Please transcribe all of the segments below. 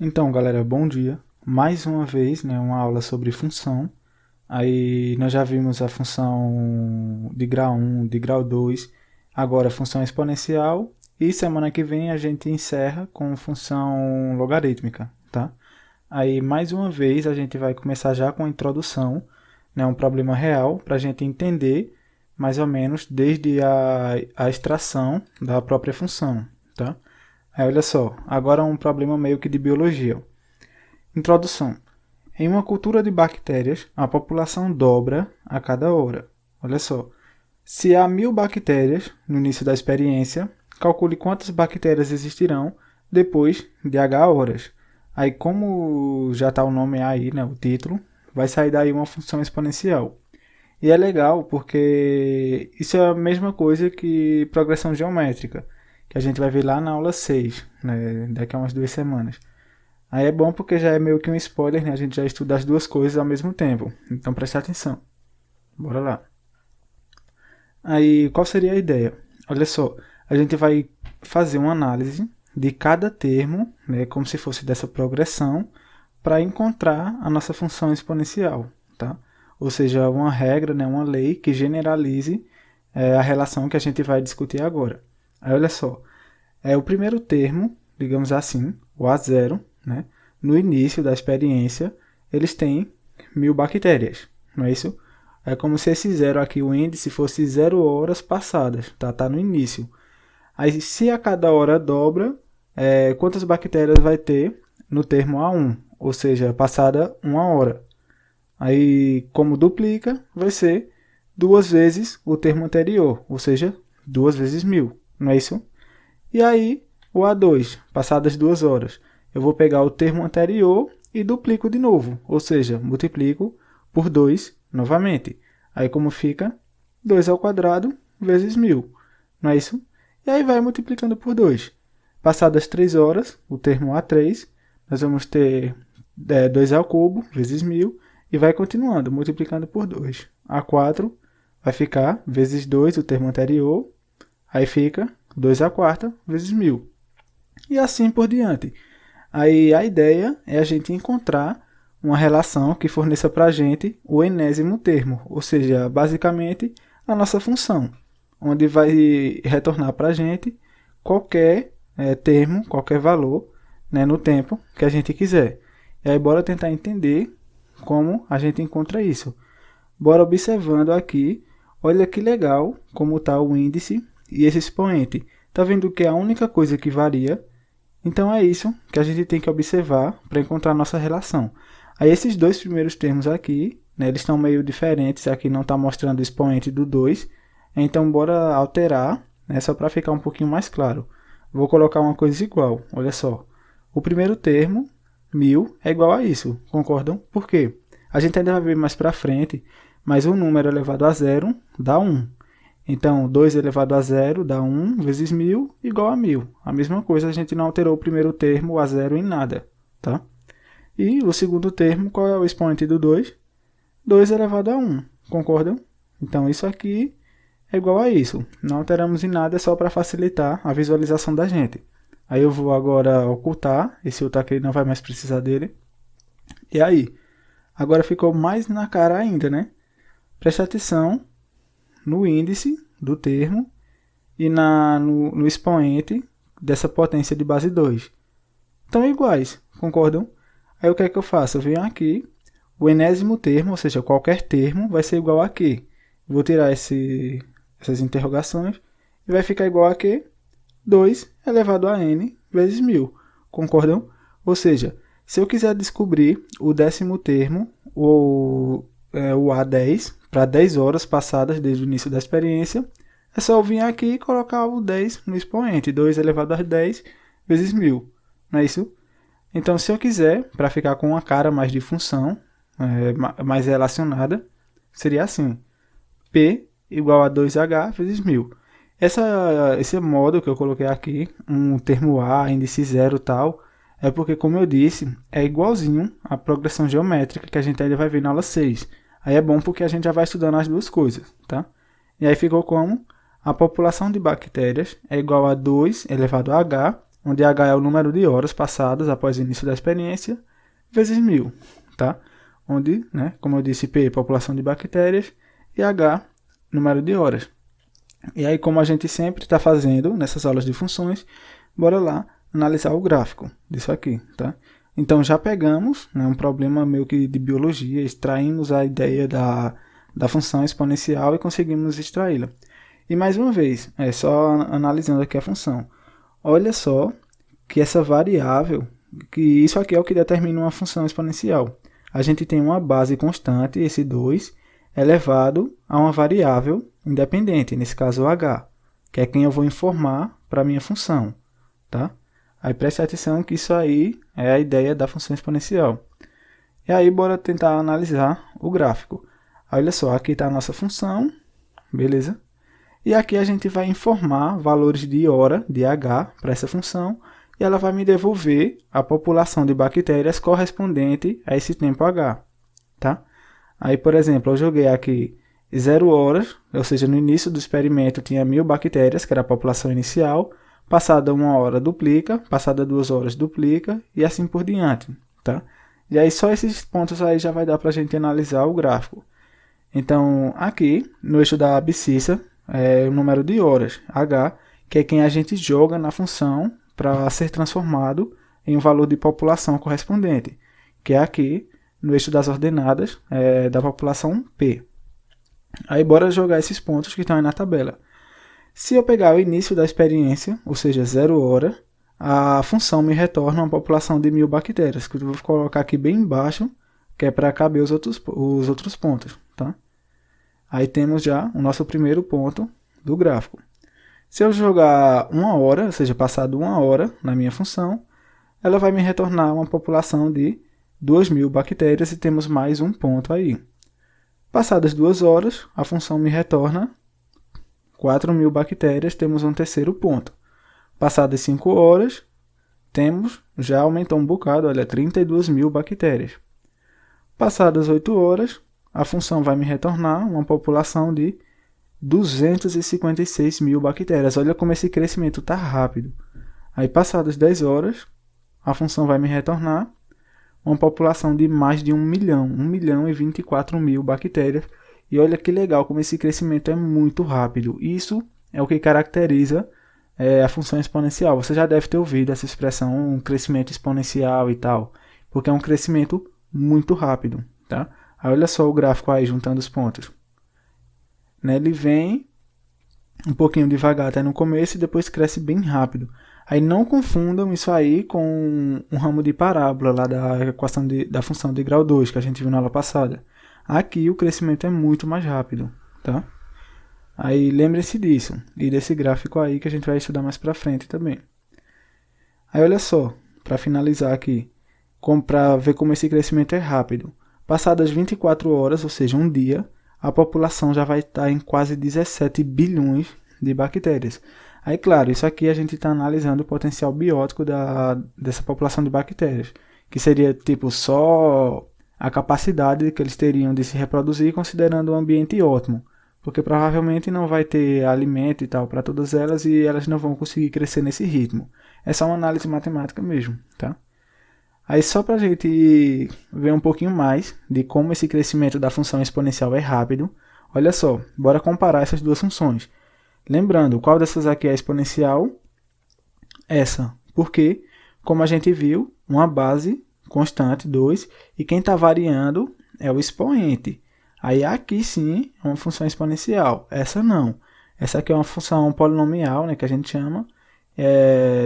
Então, galera, bom dia. Mais uma vez, né, uma aula sobre função. Aí nós já vimos a função de grau 1, de grau 2, agora a função exponencial e semana que vem a gente encerra com função logarítmica, tá? Aí mais uma vez a gente vai começar já com a introdução, né, um problema real para a gente entender mais ou menos desde a extração da própria função, tá? Aí olha só, agora um problema meio que de biologia. Introdução. Em uma cultura de bactérias, a população dobra a cada hora. Olha só. Se há 1000 bactérias no início da experiência, calcule quantas bactérias existirão depois de H horas. Aí, como já está o nome aí, né, o título, vai sair daí uma função exponencial. E é legal porque isso é a mesma coisa que progressão geométrica, que a gente vai ver lá na aula 6, né, daqui a umas 2 semanas. Aí é bom porque já é meio que um spoiler, né? A gente já estuda as duas coisas ao mesmo tempo. Então preste atenção. Bora lá. Aí, qual seria a ideia? Olha só, a gente vai fazer uma análise de cada termo, né, como se fosse dessa progressão, para encontrar a nossa função exponencial, tá? Ou seja, uma regra, né, uma lei que generalize a relação que a gente vai discutir agora. Aí, olha só, o primeiro termo, digamos assim, o A0, né? No início da experiência, eles têm 1000 bactérias, não é isso? É como se esse zero aqui, o índice, fosse 0 horas passadas, tá? Tá no início. Aí, se a cada hora dobra, quantas bactérias vai ter no termo A1? Ou seja, passada 1 hora. Aí, como duplica, vai ser 2 vezes o termo anterior, ou seja, 2 vezes 1000, não é isso? E aí, o A2, passadas 2 horas, eu vou pegar o termo anterior e duplico de novo, ou seja, multiplico por 2 novamente. Aí como fica? 2 ao quadrado vezes 1000, não é isso? E aí vai multiplicando por 2. Passadas 3 horas, o termo A3, nós vamos ter 2 ao cubo vezes 1000 e vai continuando, multiplicando por 2. A4 vai ficar vezes 2, o termo anterior, aí fica 2 à quarta vezes 1000. E assim por diante. Aí a ideia é a gente encontrar uma relação que forneça para a gente o enésimo termo, ou seja, basicamente a nossa função, onde vai retornar para a gente qualquer termo, qualquer valor, né, no tempo que a gente quiser. E aí bora tentar entender como a gente encontra isso. Bora observando aqui, olha que legal como está o índice e esse expoente. Está vendo que é a única coisa que varia? Então é isso que a gente tem que observar para encontrar a nossa relação. Aí esses dois primeiros termos aqui, né, eles estão meio diferentes, aqui não está mostrando o expoente do 2, então bora alterar, né, só para ficar um pouquinho mais claro. Vou colocar uma coisa igual, olha só. O primeiro termo, 1000, é igual a isso, concordam? Por quê? A gente ainda vai ver mais para frente, mas um número elevado a zero dá 1. Então, 2 elevado a zero dá 1 vezes 1000 igual a 1000. A mesma coisa, a gente não alterou o primeiro termo, o a zero, em nada, tá? E o segundo termo, qual é o expoente do 2? 2 elevado a 1, concordam? Então, isso aqui é igual a isso. Não alteramos em nada, é só para facilitar a visualização da gente. Aí eu vou agora ocultar, esse outro aqui não vai mais precisar dele. E aí? Agora ficou mais na cara ainda, né? Preste atenção no índice do termo e no expoente dessa potência de base 2. Estão iguais, concordam? Aí o que é que eu faço? Eu venho aqui, o enésimo termo, ou seja, qualquer termo, vai ser igual a quê? Vou tirar essas interrogações e vai ficar igual a quê? 2 elevado a n vezes 1000, concordam? Ou seja, se eu quiser descobrir o décimo termo, o A10, para 10 horas passadas desde o início da experiência, é só eu vir aqui e colocar o 10 no expoente, 2 elevado a 10 vezes 1000, não é isso? Então, se eu quiser, para ficar com uma cara mais de função, mais relacionada, seria assim, P igual a 2H vezes 1000. Esse modo que eu coloquei aqui, um termo A, índice 0 e tal, é porque, como eu disse, é igualzinho à progressão geométrica que a gente ainda vai ver na aula 6. Aí é bom porque a gente já vai estudando as duas coisas, tá? E aí ficou como? A população de bactérias é igual a 2 elevado a H onde H é o número de horas passadas após o início da experiência, vezes 1000, tá? Onde, né, como eu disse, P, população de bactérias, e H, número de horas. E aí, como a gente sempre está fazendo nessas aulas de funções, bora lá analisar o gráfico disso aqui, tá? Então, já pegamos, né, um problema meio que de biologia, extraímos a ideia da função exponencial e conseguimos extraí-la. E mais uma vez, só analisando aqui a função. Olha só que essa variável, que isso aqui é o que determina uma função exponencial. A gente tem uma base constante, esse 2, elevado a uma variável independente, nesse caso h, que é quem eu vou informar para a minha função. Tá? Aí preste atenção que isso aí é a ideia da função exponencial. E aí bora tentar analisar o gráfico. Olha só, aqui está a nossa função, beleza? E aqui a gente vai informar valores de hora, de h, para essa função, e ela vai me devolver a população de bactérias correspondente a esse tempo h. Tá? Aí, por exemplo, eu joguei aqui 0 horas, ou seja, no início do experimento tinha 1000 bactérias, que era a população inicial, passada 1 hora duplica, passada 2 horas duplica, e assim por diante. Tá? E aí só esses pontos aí já vai dar para a gente analisar o gráfico. Então, aqui, no eixo da abscissa, é o número de horas, h, que é quem a gente joga na função para ser transformado em um valor de população correspondente, que é aqui no eixo das ordenadas da população P. Aí bora jogar esses pontos que estão aí na tabela. Se eu pegar o início da experiência, ou seja, 0 hora, a função me retorna uma população de 1000 bactérias, que eu vou colocar aqui bem embaixo, que é para caber os outros pontos. Tá? Aí temos já o nosso primeiro ponto do gráfico. Se eu jogar 1 hora, ou seja, passado 1 hora na minha função, ela vai me retornar uma população de 2000 bactérias e temos mais um ponto aí. Passadas 2 horas, a função me retorna 4000 bactérias, temos um terceiro ponto. Passadas 5 horas, já aumentou um bocado, olha, 32.000 bactérias. Passadas 8 horas, a função vai me retornar uma população de 256.000 bactérias. Olha como esse crescimento está rápido. Aí, passadas 10 horas, a função vai me retornar uma população de mais de 1 milhão, 1.024.000 bactérias. E olha que legal como esse crescimento é muito rápido. Isso é o que caracteriza a função exponencial. Você já deve ter ouvido essa expressão, um crescimento exponencial e tal, porque é um crescimento muito rápido. Tá? Aí olha só o gráfico aí, juntando os pontos. Né, ele vem um pouquinho devagar até no começo e depois cresce bem rápido. Aí não confundam isso aí com um ramo de parábola lá da equação da função de grau 2 que a gente viu na aula passada. Aqui o crescimento é muito mais rápido. Tá? Aí lembre-se disso e desse gráfico aí que a gente vai estudar mais pra frente também. Aí olha só, para finalizar aqui, para ver como esse crescimento é rápido. Passadas 24 horas, ou seja, um dia, a população já vai estar em quase 17 bilhões de bactérias. Aí, claro, isso aqui a gente está analisando o potencial biótico dessa população de bactérias, que seria tipo só a capacidade que eles teriam de se reproduzir considerando o ambiente ótimo, porque provavelmente não vai ter alimento e tal para todas elas e elas não vão conseguir crescer nesse ritmo. É só uma análise matemática mesmo, tá? Aí só para a gente ver um pouquinho mais de como esse crescimento da função exponencial é rápido, olha só, bora comparar essas duas funções. Lembrando, qual dessas aqui é exponencial? Essa, porque, como a gente viu, uma base constante, 2, e quem está variando é o expoente. Aí aqui sim é uma função exponencial, essa não. Essa aqui é uma função polinomial, né, que a gente chama,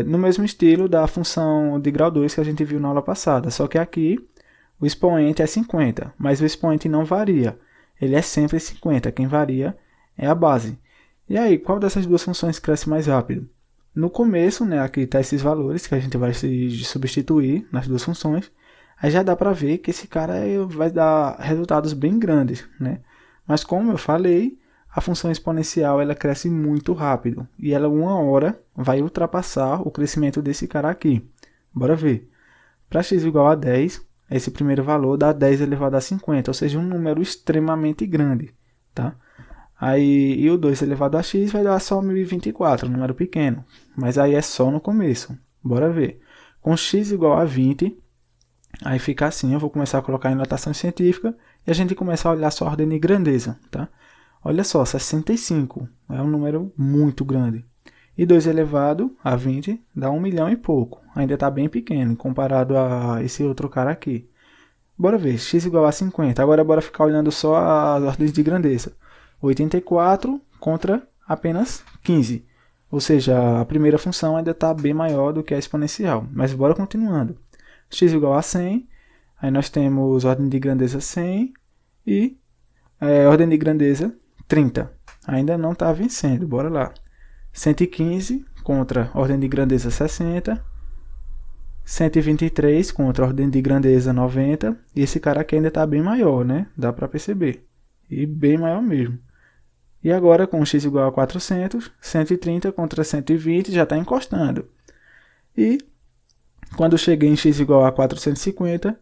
no mesmo estilo da função de grau 2 que a gente viu na aula passada, só que aqui o expoente é 50, mas o expoente não varia, ele é sempre 50, quem varia é a base. E aí, qual dessas duas funções cresce mais rápido? No começo, né, aqui está esses valores que a gente vai se substituir nas duas funções, aí já dá para ver que esse cara vai dar resultados bem grandes, né? Mas como eu falei, a função exponencial ela cresce muito rápido e ela uma hora vai ultrapassar o crescimento desse cara aqui. Bora ver. Para x igual a 10, esse primeiro valor dá 10 elevado a 50, ou seja, um número extremamente grande. Tá? Aí, e o 2 elevado a x vai dar só 1024, um número pequeno. Mas aí é só no começo. Bora ver. Com x igual a 20, aí fica assim, eu vou começar a colocar em notação científica e a gente começa a olhar só a ordem de grandeza, tá? Olha só, 65 é um número muito grande. E 2 elevado a 20 dá 1 milhão e pouco. Ainda está bem pequeno comparado a esse outro cara aqui. Bora ver, x igual a 50. Agora bora ficar olhando só as ordens de grandeza. 84 contra apenas 15. Ou seja, a primeira função ainda está bem maior do que a exponencial. Mas bora continuando. X igual a 100. Aí nós temos ordem de grandeza 100 e ordem de grandeza 30. Ainda não está vencendo, bora lá. 115 contra ordem de grandeza 60. 123 contra ordem de grandeza 90. E esse cara aqui ainda está bem maior, né? Dá para perceber. E bem maior mesmo. E agora, com x igual a 400, 130 contra 120 já está encostando. E quando cheguei em x igual a 450,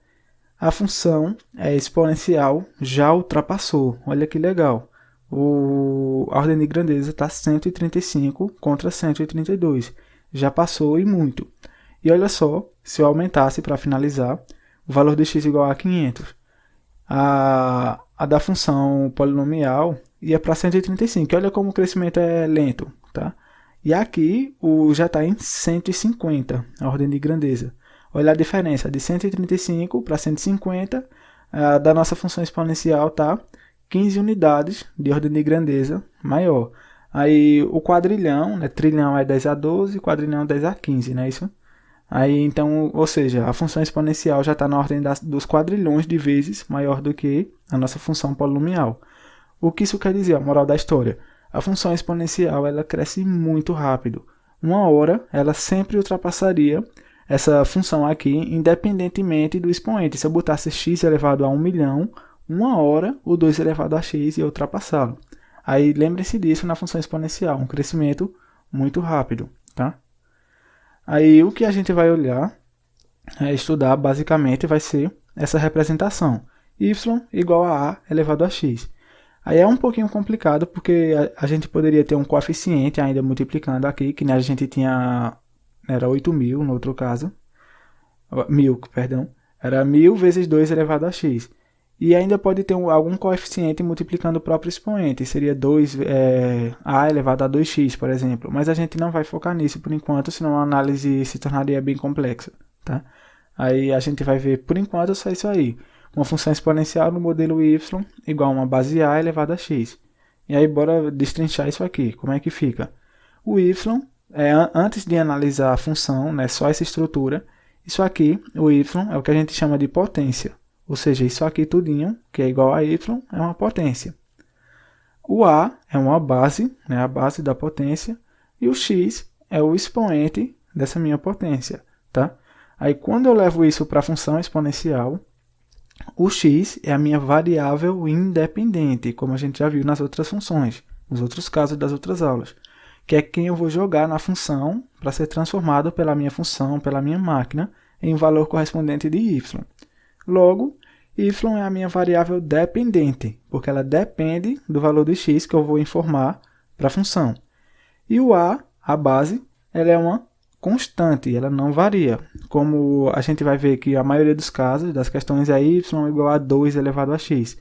a função exponencial já ultrapassou. Olha que legal. A ordem de grandeza está 135 contra 132. Já passou e muito. E olha só, se eu aumentasse para finalizar, o valor de x igual a 500, a da função polinomial ia para 135. E olha como o crescimento é lento, tá? E aqui já está em 150, a ordem de grandeza. Olha a diferença, de 135 para 150, da nossa função exponencial está 15 unidades de ordem de grandeza maior. Aí o quadrilhão, né, trilhão é 10 a 12, quadrilhão 10 a 15, não é isso? Aí, então, ou seja, a função exponencial já está na ordem dos quadrilhões de vezes maior do que a nossa função polinomial. O que isso quer dizer? A moral da história. A função exponencial ela cresce muito rápido. Uma hora, ela sempre ultrapassaria essa função aqui, independentemente do expoente. Se eu botasse x elevado a 1 milhão, uma hora o 2 elevado a x ia ultrapassá-lo. Aí, lembre-se disso na função exponencial, um crescimento muito rápido, tá? Aí o que a gente vai olhar, estudar basicamente vai ser essa representação. Y igual a A elevado a x. Aí é um pouquinho complicado porque a gente poderia ter um coeficiente ainda multiplicando aqui, que a gente tinha, era 8.000 no outro caso. 1.000, perdão. Era 1.000 vezes 2 elevado a x. E ainda pode ter algum coeficiente multiplicando o próprio expoente. Seria A elevado a 2x, por exemplo. Mas a gente não vai focar nisso por enquanto, senão a análise se tornaria bem complexa. Tá? Aí a gente vai ver, por enquanto, só isso aí. Uma função exponencial no modelo y igual a uma base A elevado a x. E aí bora destrinchar isso aqui. Como é que fica? O y, antes de analisar a função, né, só essa estrutura, isso aqui, o y, é o que a gente chama de potência. Ou seja, isso aqui tudinho, que é igual a y, é uma potência. O A é uma base, né, a base da potência, e o x é o expoente dessa minha potência. Tá? Aí, quando eu levo isso para a função exponencial, o x é a minha variável independente, como a gente já viu nas outras funções, nos outros casos das outras aulas, que é quem eu vou jogar na função para ser transformado pela minha função, pela minha máquina, em valor correspondente de y. Logo, y é a minha variável dependente, porque ela depende do valor de x que eu vou informar para a função. E o a base, ela é uma constante, ela não varia. Como a gente vai ver que a maioria dos casos, das questões é y igual a 2 elevado a x.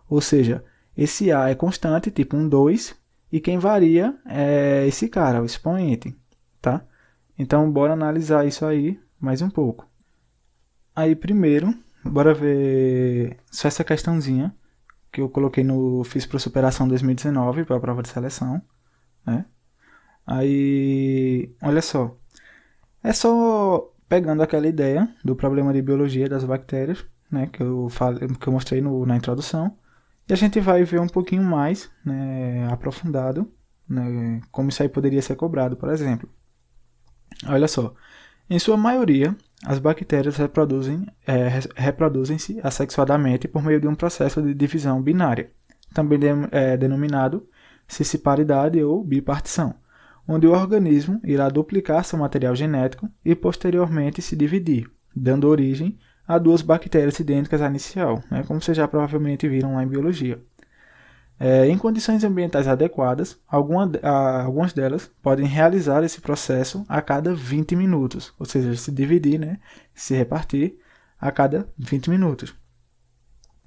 Ou seja, esse a é constante, tipo um 2, e quem varia é esse cara, o expoente. Tá? Então, bora analisar isso aí mais um pouco. Aí, primeiro, bora ver só essa questãozinha que eu coloquei fiz para superação 2019, para a prova de seleção, né? Aí, olha só. É só pegando aquela ideia do problema de biologia das bactérias, né, que eu mostrei na introdução, e a gente vai ver um pouquinho mais, né, aprofundado, né, como isso aí poderia ser cobrado, por exemplo. Olha só. Em sua maioria, as bactérias reproduzem-se assexuadamente por meio de um processo de divisão binária, também denominado cisparidade ou bipartição, onde o organismo irá duplicar seu material genético e posteriormente se dividir, dando origem a duas bactérias idênticas à inicial, né, como vocês já provavelmente viram lá em biologia. Em condições ambientais adequadas, algumas delas podem realizar esse processo a cada 20 minutos, ou seja, se dividir, né, se repartir a cada 20 minutos.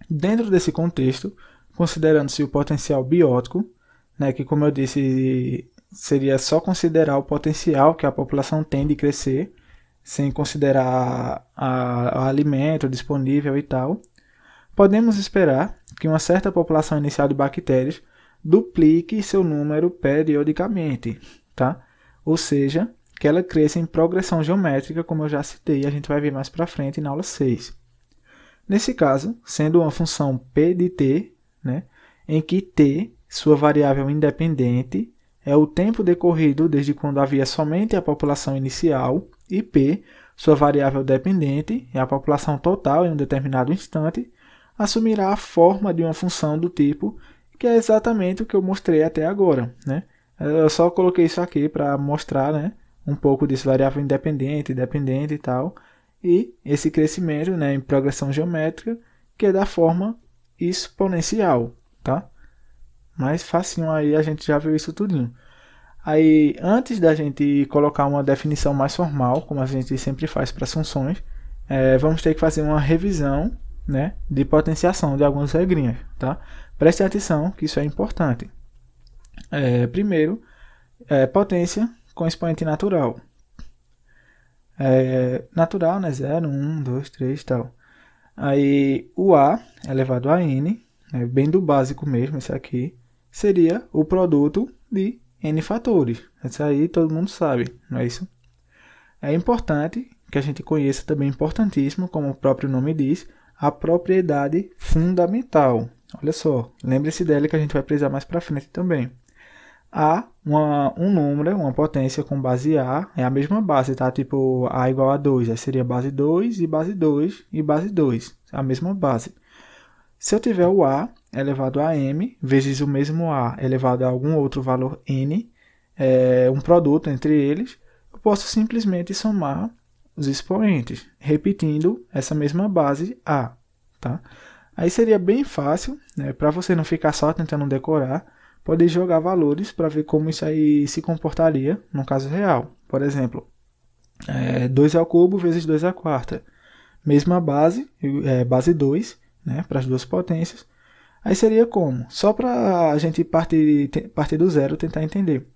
Dentro desse contexto, considerando-se o potencial biótico, né, que como eu disse, seria só considerar o potencial que a população tem de crescer, sem considerar o alimento disponível e tal, podemos esperar que uma certa população inicial de bactérias duplique seu número periodicamente, tá? Ou seja, que ela cresça em progressão geométrica, como eu já citei, a gente vai ver mais para frente na aula 6. Nesse caso, sendo uma função p de t, né, em que t, sua variável independente, é o tempo decorrido desde quando havia somente a população inicial, e p, sua variável dependente, é a população total em um determinado instante, assumirá a forma de uma função do tipo que é exatamente o que eu mostrei até agora, né? Eu só coloquei isso aqui para mostrar, né, um pouco desse variável independente, dependente e tal, e esse crescimento, né, em progressão geométrica, que é da forma exponencial, tá? Mais facinho aí, a gente já viu isso tudinho. Aí, antes da gente colocar uma definição mais formal, como a gente sempre faz para as funções, vamos ter que fazer uma revisão, né, de potenciação de algumas regrinhas, tá? Preste atenção que isso é importante. Primeiro, potência com expoente natural. Natural, né, 0, 1, 2, 3 e tal. Aí, o A elevado a N, bem do básico mesmo, esse aqui, seria o produto de N fatores. Isso aí todo mundo sabe, não é isso? É importante que a gente conheça também, importantíssimo, como o próprio nome diz, a propriedade fundamental. Olha só, lembre-se dela que a gente vai precisar mais para frente também. A, um número, uma potência com base A, é a mesma base, tá? Tipo A igual a 2, aí seria base 2 e base 2 e base 2, a mesma base. Se eu tiver o A elevado a m, vezes o mesmo A elevado a algum outro valor n, um produto entre eles, eu posso simplesmente somar os expoentes, repetindo essa mesma base A, tá? Aí seria bem fácil, né, para você não ficar só tentando decorar, poder jogar valores para ver como isso aí se comportaria no caso real. Por exemplo, 2 ao cubo vezes 2 à quarta. Mesma base, base 2, né, para as duas potências. Aí seria como? Só para a gente partir do zero tentar entender.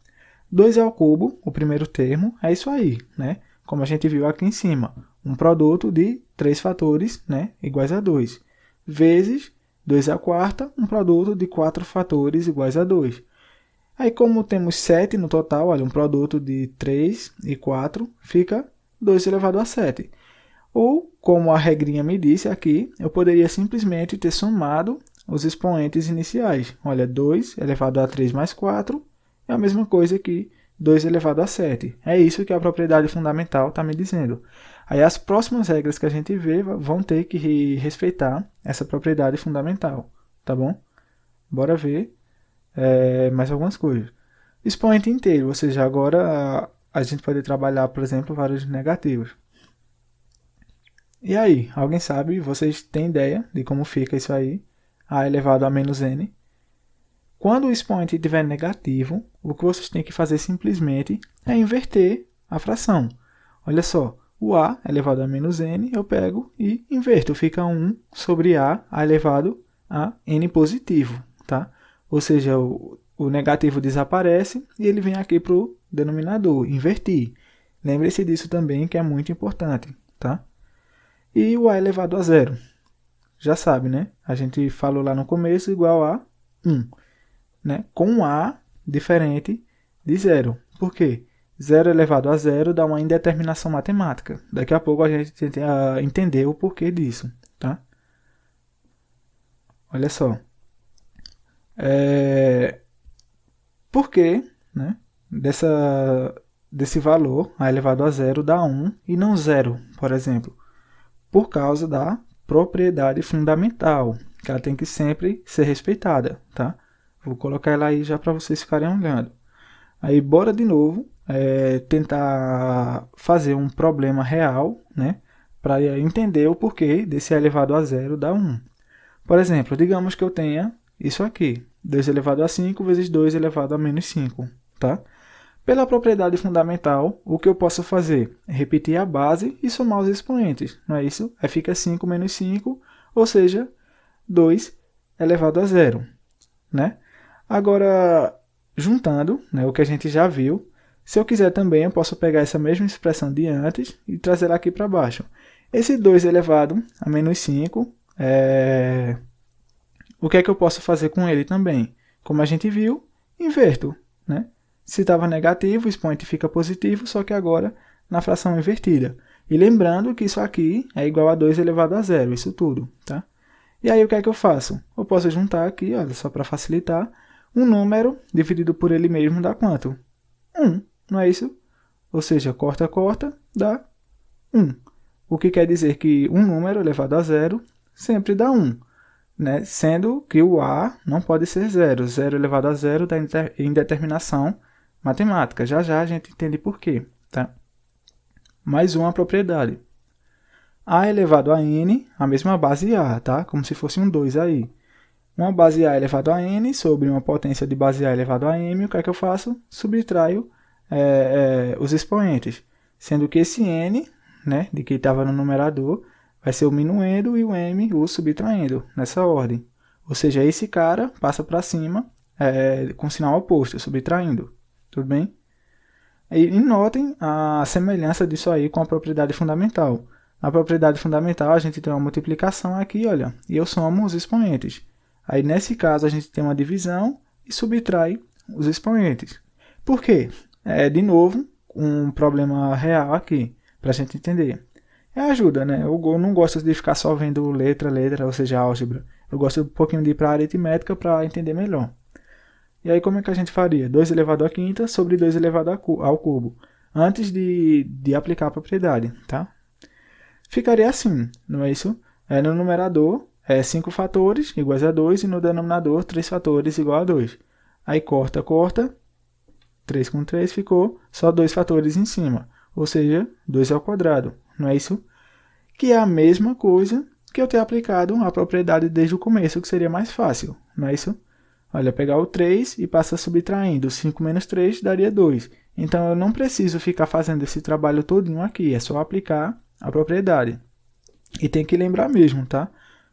2 ao cubo, o primeiro termo, é isso aí, né? Como a gente viu aqui em cima. Um produto de 3 fatores, né, iguais a 2. Vezes 2 à quarta, um produto de 4 fatores iguais a 2. Aí como temos 7 no total, olha, um produto de 3 e 4, fica 2 elevado a 7. Ou, como a regrinha me disse aqui, eu poderia simplesmente ter somado os expoentes iniciais. Olha, 2 elevado a 3 mais 4 é a mesma coisa que 2 elevado a 7. É isso que a propriedade fundamental está me dizendo. Aí as próximas regras que a gente vê vão ter que respeitar essa propriedade fundamental, tá bom? Bora ver mais algumas coisas. Expoente inteiro, ou seja, agora a gente pode trabalhar, por exemplo, vários negativos. E aí, alguém sabe, vocês têm ideia de como fica isso aí? A elevado a menos n. Quando o expoente estiver negativo, o que vocês têm que fazer simplesmente é inverter a fração. Olha só, o a elevado a menos n eu pego e inverto. Fica 1 sobre a elevado a n positivo. Tá? Ou seja, o negativo desaparece e ele vem aqui para o denominador, invertir. Lembre-se disso também, que é muito importante. Tá? E o a elevado a zero. Já sabe, né? A gente falou lá no começo, igual a 1. Né? Com um a diferente de zero. Por quê? 0 elevado a zero dá uma indeterminação matemática. Daqui a pouco a gente tenta entender o porquê disso. Tá? Olha só. Por que, né, desse valor, a elevado a zero, dá 1 e não 0, por exemplo? Por causa da propriedade fundamental, que ela tem que sempre ser respeitada, tá? Vou colocar ela aí já para vocês ficarem olhando. Aí, bora de novo tentar fazer um problema real, né? Para entender o porquê desse elevado a zero dá 1. Por exemplo, digamos que eu tenha isso aqui, 2 elevado a 5 vezes 2 elevado a menos 5, tá? Pela propriedade fundamental, o que eu posso fazer? É repetir a base e somar os expoentes, não é isso? Aí fica 5 menos 5, ou seja, 2 elevado a 0, né? Agora, juntando, né, o que a gente já viu, se eu quiser também, eu posso pegar essa mesma expressão de antes e trazer ela aqui para baixo. Esse 2 elevado a menos 5, o que é que eu posso fazer com ele também? Como a gente viu, inverto, né? Se estava negativo, o expoente fica positivo, só que agora na fração invertida. E lembrando que isso aqui é igual a 2 elevado a 0, isso tudo, tá? E aí o que é que eu faço? Eu posso juntar aqui, olha, só para facilitar, um número dividido por ele mesmo dá quanto? 1, não é isso? Ou seja, corta, corta, dá 1. O que quer dizer que um número elevado a 0 sempre dá 1. Né? Sendo que o A não pode ser 0. 0 elevado a 0 dá indeterminação matemática. Já já a gente entende por quê. Tá? Mais uma propriedade. A elevado a n, a mesma base A, tá? Como se fosse um 2 aí. Uma base A elevado a n sobre uma potência de base A elevado a m, o que é que eu faço? Subtraio os expoentes. Sendo que esse n, né, de que estava no numerador, vai ser o minuendo e o m o subtraindo, nessa ordem. Ou seja, esse cara passa para cima com sinal oposto, subtraindo. Tudo bem? E notem a semelhança disso aí com a propriedade fundamental. Na propriedade fundamental, a gente tem uma multiplicação aqui, olha, e eu somo os expoentes. Aí, nesse caso, a gente tem uma divisão e subtrai os expoentes. Por quê? De novo, um problema real aqui, para a gente entender. Ajuda, né? Eu não gosto de ficar só vendo letra, ou seja, álgebra. Eu gosto um pouquinho de ir para a aritmética para entender melhor. E aí, como é que a gente faria? 2 elevado a quinta sobre 2 elevado ao cubo. Antes de aplicar a propriedade, tá? Ficaria assim, não é isso? No numerador, 5 fatores iguais a 2 e no denominador, 3 fatores igual a 2. Aí corta, corta, 3 com 3 ficou só 2 fatores em cima, ou seja, 2 ao quadrado, não é isso? Que é a mesma coisa que eu ter aplicado a propriedade desde o começo, que seria mais fácil, não é isso? Olha, pegar o 3 e passa subtraindo, 5 menos 3 daria 2. Então, eu não preciso ficar fazendo esse trabalho todinho aqui, é só aplicar a propriedade. E tem que lembrar mesmo, tá?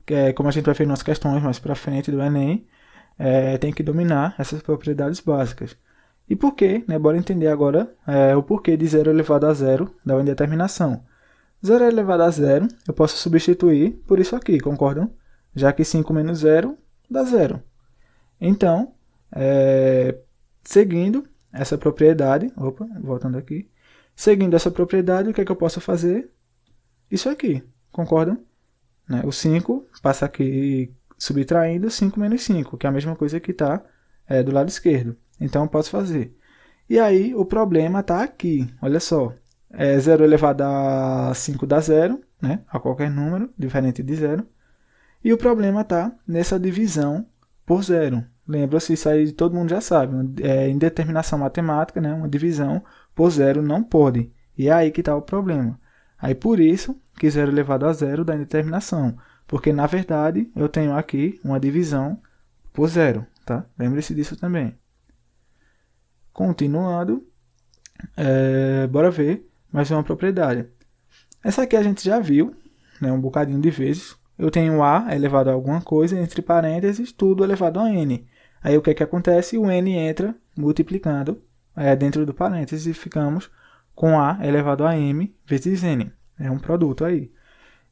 Que como a gente vai ver nas questões mais para frente do Enem, tem que dominar essas propriedades básicas. E por quê? Né? Bora entender agora o porquê de 0 elevado a 0 da uma indeterminação. 0 elevado a 0 eu posso substituir por isso aqui, concordam? Já que 5 menos 0 dá 0. Então, seguindo essa propriedade, voltando aqui, seguindo essa propriedade, o que é que eu posso fazer? Isso aqui, concordam? Né? O 5 passa aqui subtraindo 5 menos 5, que é a mesma coisa que está do lado esquerdo. Então, eu posso fazer. E aí, o problema está aqui, olha só. 0 elevado a 5 dá 0, né? A qualquer número, diferente de 0. E o problema está nessa divisão por 0. Lembra-se, isso aí todo mundo já sabe. Indeterminação matemática, né? Uma divisão por 0 não pode. E é aí que está o problema. Aí por isso que 0 elevado a 0 dá indeterminação. Porque na verdade eu tenho aqui uma divisão por 0. Tá? Lembre-se disso também. Continuando, bora ver mais uma propriedade. Essa aqui a gente já viu, né? Um bocadinho de vezes. Eu tenho A elevado a alguma coisa, entre parênteses, tudo elevado a N. Aí o que é que acontece? O N entra multiplicando dentro do parênteses e ficamos com A elevado a M vezes N. É um produto aí.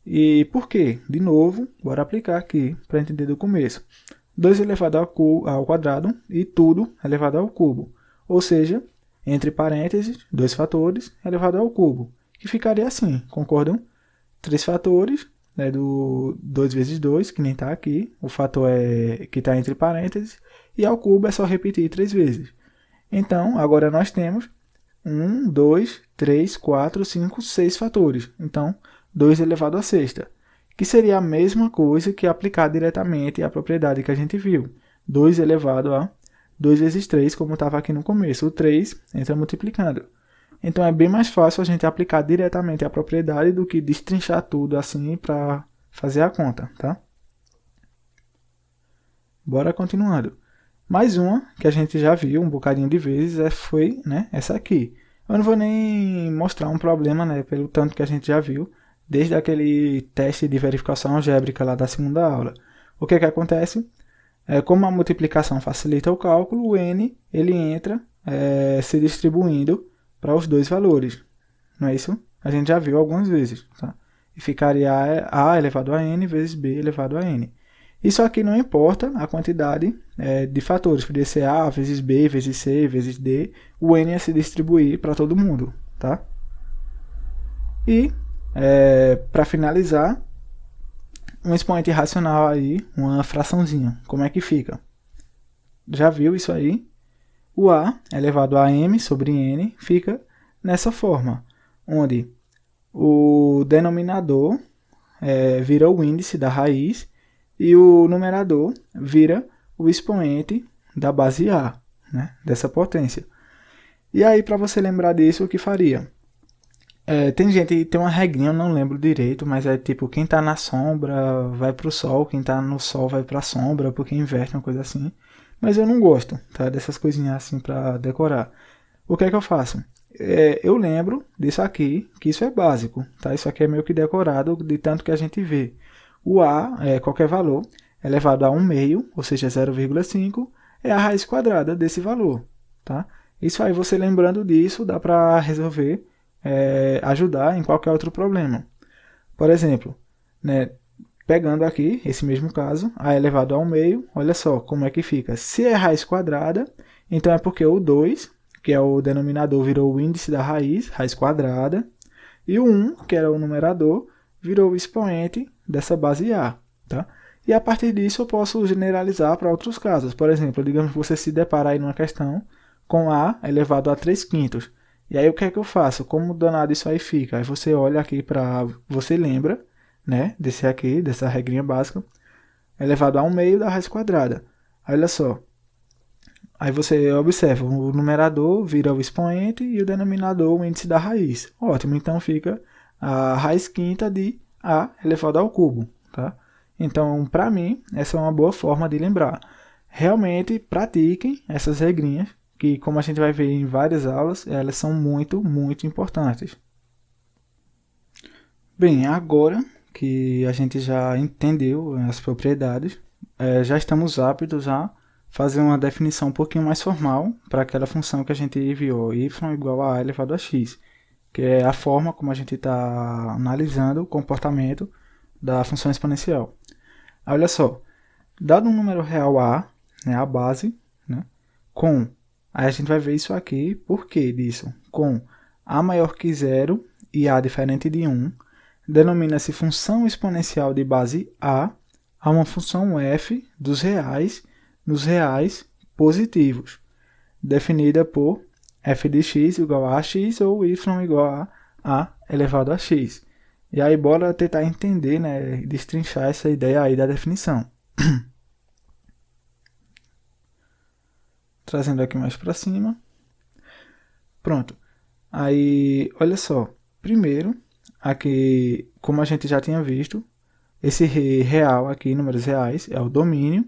E por quê? De novo, bora aplicar aqui para entender do começo. 2 elevado ao quadrado e tudo elevado ao cubo. Ou seja, entre parênteses, 2 fatores elevado ao cubo. Que ficaria assim, concordam? 3 fatores, né, do 2 vezes 2, que nem está aqui. O fator que está entre parênteses. E ao cubo é só repetir 3 vezes. Então, agora nós temos 1, 2, 3, 4, 5, 6 fatores. Então, 2 elevado a sexta. Que seria a mesma coisa que aplicar diretamente a propriedade que a gente viu. 2 elevado a 2 vezes 3, como estava aqui no começo. O 3 entra multiplicando. Então, é bem mais fácil a gente aplicar diretamente a propriedade do que destrinchar tudo assim para fazer a conta, tá? Bora continuando. Mais uma que a gente já viu um bocadinho de vezes foi, né, essa aqui. Eu não vou nem mostrar um problema, né, pelo tanto que a gente já viu, desde aquele teste de verificação algébrica lá da segunda aula. O que acontece? Como a multiplicação facilita o cálculo, o n ele entra se distribuindo para os dois valores. Não é isso? A gente já viu algumas vezes. Tá? E ficaria a elevado a n vezes b elevado a n. Isso aqui não importa a quantidade de fatores. Poderia ser a vezes b vezes c vezes d. O n ia se distribuir para todo mundo. Tá? E, para finalizar, um expoente racional aí, uma fraçãozinha. Como é que fica? Já viu isso aí? O a elevado a m sobre n fica nessa forma, onde o denominador vira o índice da raiz e o numerador vira o expoente da base a, né, dessa potência. E aí, para você lembrar disso, o que faria? Tem uma regrinha, eu não lembro direito, mas é tipo, quem está na sombra vai para o sol, quem está no sol vai para a sombra, porque inverte, uma coisa assim. Mas eu não gosto, tá, dessas coisinhas assim para decorar. O que é que eu faço? Eu lembro disso aqui, que isso é básico, tá? Isso aqui é meio que decorado de tanto que a gente vê. O a, qualquer valor, elevado a 1 meio, ou seja, 0,5, é a raiz quadrada desse valor, tá? Isso aí, você lembrando disso, dá para resolver, ajudar em qualquer outro problema. Por exemplo, né, pegando aqui, esse mesmo caso, a elevado a 1 meio, olha só como é que fica. Se é raiz quadrada, então é porque o 2, que é o denominador, virou o índice da raiz quadrada, e o 1, que era o numerador, virou o expoente dessa base a. Tá? E a partir disso eu posso generalizar para outros casos. Por exemplo, digamos que você se deparar aí numa questão com a elevado a 3 quintos. E aí o que é que eu faço? Como danado isso aí fica? Aí você olha aqui para... Você lembra, né, desse aqui, dessa regrinha básica, elevado a 1 meio da raiz quadrada. Olha só. Aí você observa, o numerador vira o expoente e o denominador o índice da raiz. Ótimo, então fica a raiz quinta de a elevado ao cubo. Tá? Então, para mim, essa é uma boa forma de lembrar. Realmente, pratiquem essas regrinhas, que como a gente vai ver em várias aulas, elas são muito, muito importantes. Bem, agora que a gente já entendeu as propriedades, já estamos aptos a fazer uma definição um pouquinho mais formal para aquela função que a gente viu, y igual a elevado a x, que é a forma como a gente está analisando o comportamento da função exponencial. Olha só, dado um número real a, né, a base, né, aí a gente vai ver isso aqui, por que disso? Com a maior que 0 e a diferente de 1, denomina-se função exponencial de base a uma função f dos reais nos reais positivos, definida por f de x igual a x ou y igual a elevado a x. E aí bora tentar entender, né, destrinchar essa ideia aí da definição. Trazendo aqui mais para cima. Pronto. Aí, olha só. Primeiro, aqui, como a gente já tinha visto, esse real aqui, números reais, é o domínio.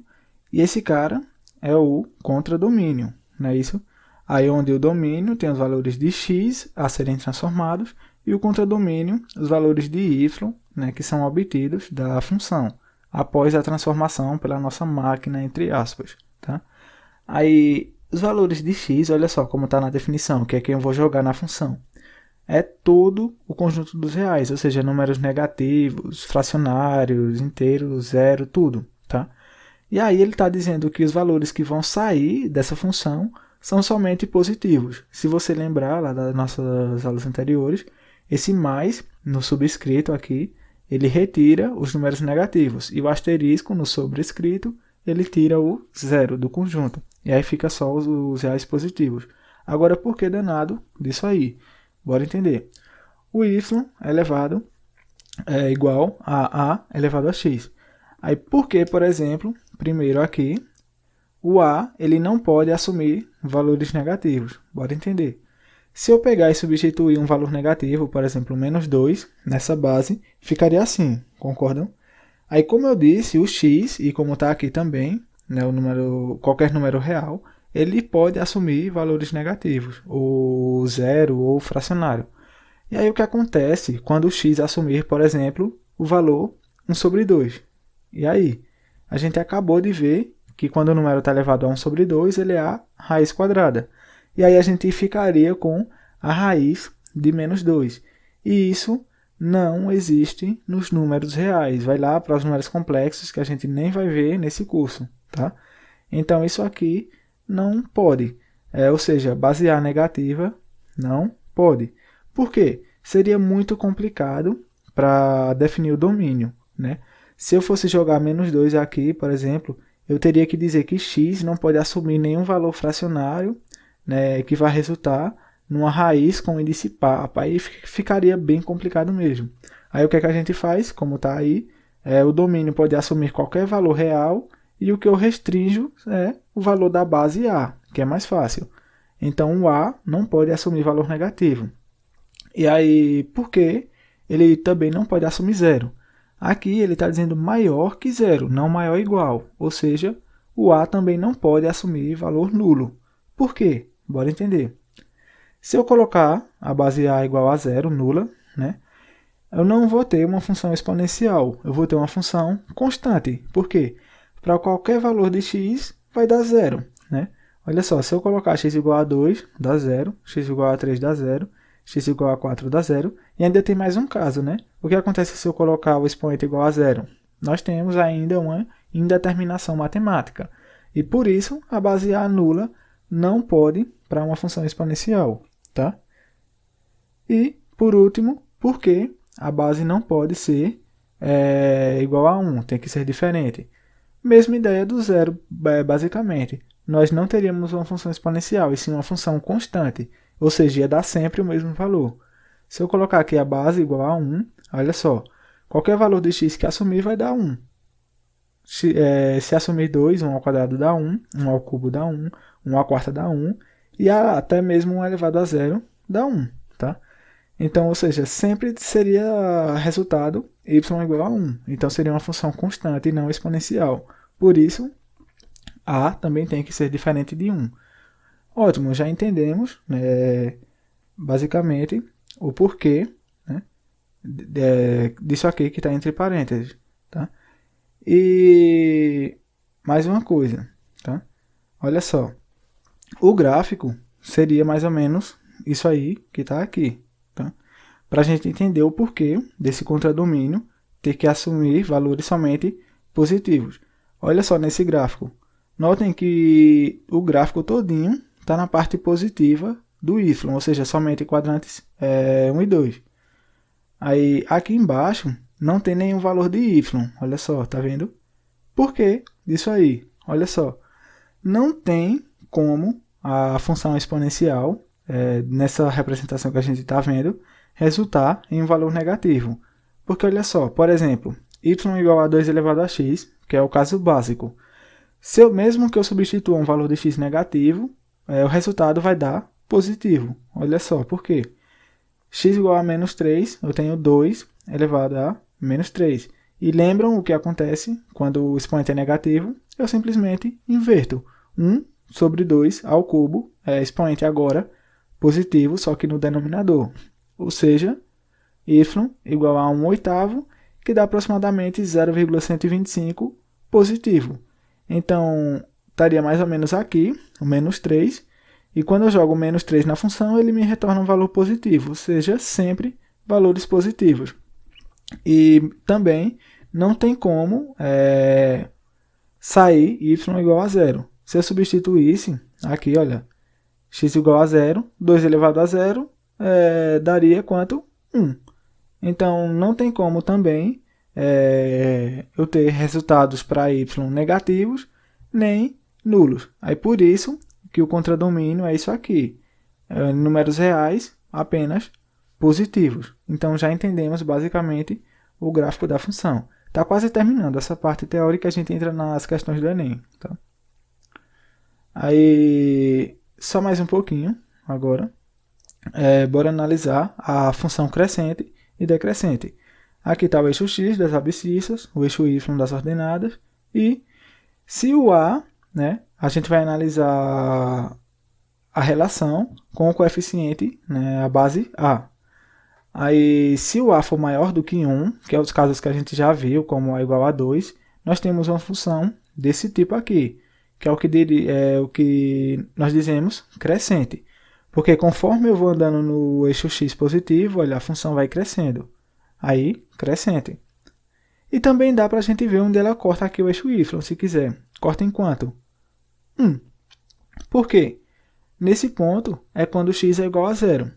E esse cara é o contradomínio, não é isso? Aí onde o domínio tem os valores de x a serem transformados e o contradomínio, os valores de y, né, que são obtidos da função, após a transformação pela nossa máquina, entre aspas. Tá? Aí, os valores de x, olha só como está na definição, que é quem eu vou jogar na função. É todo o conjunto dos reais, ou seja, números negativos, fracionários, inteiros, zero, tudo. Tá? E aí ele está dizendo que os valores que vão sair dessa função são somente positivos. Se você lembrar lá das nossas aulas anteriores, esse mais no subscrito aqui, ele retira os números negativos. E o asterisco no sobrescrito, ele tira o zero do conjunto. E aí fica só os reais positivos. Agora, por que danado disso aí? Bora entender. O y elevado é igual a elevado a x. Aí, por que, por exemplo, primeiro aqui, o a ele não pode assumir valores negativos? Bora entender. Se eu pegar e substituir um valor negativo, por exemplo, menos 2, nessa base, ficaria assim, concordam? Aí, como eu disse, o x, e como está aqui também, né, qualquer número real, ele pode assumir valores negativos, ou zero ou fracionário. E aí o que acontece quando o x assumir, por exemplo, o valor 1 sobre 2? E aí? A gente acabou de ver que quando o número está elevado a 1 sobre 2, ele é a raiz quadrada. E aí a gente ficaria com a raiz de menos 2. E isso não existe nos números reais. Vai lá para os números complexos que a gente nem vai ver nesse curso, tá? Então isso aqui não pode. Ou seja, basear negativa não pode. Por quê? Seria muito complicado para definir o domínio, né? Se eu fosse jogar menos 2 aqui, por exemplo, eu teria que dizer que x não pode assumir nenhum valor fracionário, né, que vai resultar numa raiz com índice par. Aí ficaria bem complicado mesmo. Aí o que é que a gente faz? Como está aí, o domínio pode assumir qualquer valor real e o que eu restringo é o valor da base a, que é mais fácil. Então o a não pode assumir valor negativo. E aí, por que ele também não pode assumir zero? Aqui ele está dizendo maior que zero, não maior ou igual. Ou seja, o a também não pode assumir valor nulo. Por quê? Bora entender. Se eu colocar a base a igual a zero, nula, né, eu não vou ter uma função exponencial. Eu vou ter uma função constante. Por quê? Para qualquer valor de x, vai dar zero. Né? Olha só, se eu colocar x igual a 2, dá zero. X igual a 3 dá zero. X igual a 4 dá zero. E ainda tem mais um caso, né? O que acontece se eu colocar o expoente igual a zero? Nós temos ainda uma indeterminação matemática. E por isso, a base a nula não pode para uma função exponencial. Tá? E, por último, por que a base não pode ser igual a 1? Tem que ser diferente. Mesma ideia do zero, basicamente. Nós não teríamos uma função exponencial, e sim uma função constante. Ou seja, ia dar sempre o mesmo valor. Se eu colocar aqui a base igual a 1, olha só, qualquer valor de x que assumir vai dar 1. Se assumir 2, 1 ao quadrado dá 1, 1 ao cubo dá 1, 1 à quarta dá 1, e até mesmo 1 elevado a zero dá 1. Tá? Então, ou seja, sempre seria resultado y igual a 1. Então, seria uma função constante e não exponencial. Por isso, a também tem que ser diferente de 1. Ótimo, já entendemos, né, basicamente, o porquê, né, disso aqui que está entre parênteses. Tá? E mais uma coisa, tá? Olha só, o gráfico seria mais ou menos isso aí que está aqui. Tá? Para a gente entender o porquê desse contradomínio ter que assumir valores somente positivos. Olha só nesse gráfico. Notem que o gráfico todinho está na parte positiva do y, ou seja, somente quadrantes 1 e 2. Aí, aqui embaixo, não tem nenhum valor de y. Olha só, tá vendo? Por que disso aí? Olha só. Não tem como a função exponencial, nessa representação que a gente está vendo, resultar em um valor negativo. Porque, olha só, por exemplo, y igual a 2 elevado a x, que é o caso básico. Mesmo que eu substitua um valor de x negativo, o resultado vai dar positivo. Olha só, por quê? X igual a menos 3, eu tenho 2 elevado a menos 3. E lembram o que acontece quando o expoente é negativo? Eu simplesmente inverto. 1 sobre 2 ao cubo, expoente agora positivo, só que no denominador. Ou seja, y igual a 1 oitavo, que dá aproximadamente 0,125 positivo. Então, estaria mais ou menos aqui, o menos 3, e quando eu jogo o menos 3 na função, ele me retorna um valor positivo, ou seja, sempre valores positivos. E também não tem como sair y igual a zero. Se eu substituísse, aqui, olha, x igual a zero, 2 elevado a zero, daria quanto? 1. Então, não tem como também eu ter resultados para y negativos, nem nulos. Aí por isso que o contradomínio é isso aqui. Números reais, apenas positivos. Então já entendemos basicamente o gráfico da função. Está quase terminando essa parte teórica, a gente entra nas questões do Enem. Tá? Aí, só mais um pouquinho agora. Bora analisar a função crescente e decrescente. Aqui está o eixo x das abscissas, o eixo y das ordenadas, e se o a né, a gente vai analisar a relação com o coeficiente, né, a base A. Aí, se o A for maior do que 1, que é os casos que a gente já viu, como A igual a 2, nós temos uma função desse tipo aqui, que é o que nós dizemos crescente. Porque conforme eu vou andando no eixo x positivo, olha, a função vai crescendo. Aí, crescente. E também dá para a gente ver onde ela corta aqui o eixo y, se quiser. Corta em quanto? 1. Por quê? Nesse ponto é quando x é igual a 0.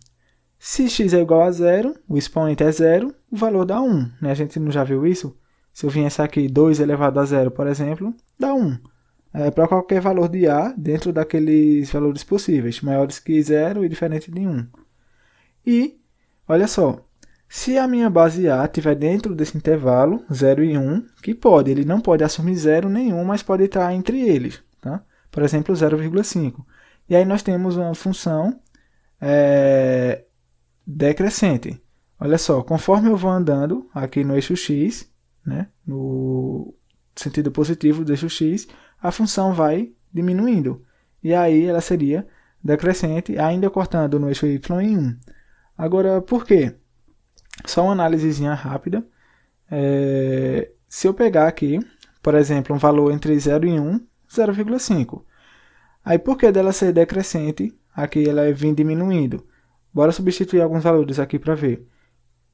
Se x é igual a 0, o expoente é 0, o valor dá 1. Né? A gente não já viu isso? Se eu viesse aqui 2 elevado a 0, por exemplo, dá 1. Para qualquer valor de a dentro daqueles valores possíveis, maiores que 0 e diferente de 1. E, olha só, se a minha base A estiver dentro desse intervalo, 0 e 1, que pode, ele não pode assumir 0 nenhum, mas pode estar entre eles. Tá? Por exemplo, 0,5. E aí nós temos uma função decrescente. Olha só, conforme eu vou andando aqui no eixo x, né, no sentido positivo do eixo x, a função vai diminuindo. E aí ela seria decrescente, ainda cortando no eixo y em 1. Agora, por quê? Só uma análisezinha rápida. Se eu pegar aqui, por exemplo, um valor entre 0 e 1, 0,5. Aí, por que dela ser decrescente, aqui ela vem diminuindo? Bora substituir alguns valores aqui para ver.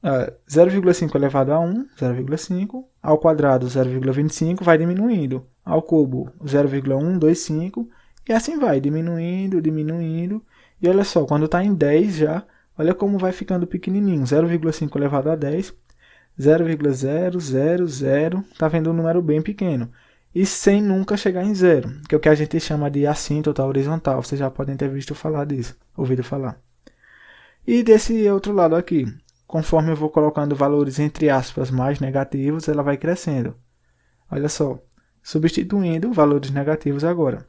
0,5 elevado a 1, 0,5. Ao quadrado, 0,25, vai diminuindo. Ao cubo, 0,125. E assim vai, diminuindo, diminuindo. E olha só, quando está em 10 já, olha como vai ficando pequenininho. 0,5 elevado a 10, 0,000. Está vendo um número bem pequeno. E sem nunca chegar em 0, que é o que a gente chama de assíntota horizontal. Vocês já podem ter ouvido falar. E desse outro lado aqui, conforme eu vou colocando valores entre aspas mais negativos, ela vai crescendo. Olha só, substituindo valores negativos agora.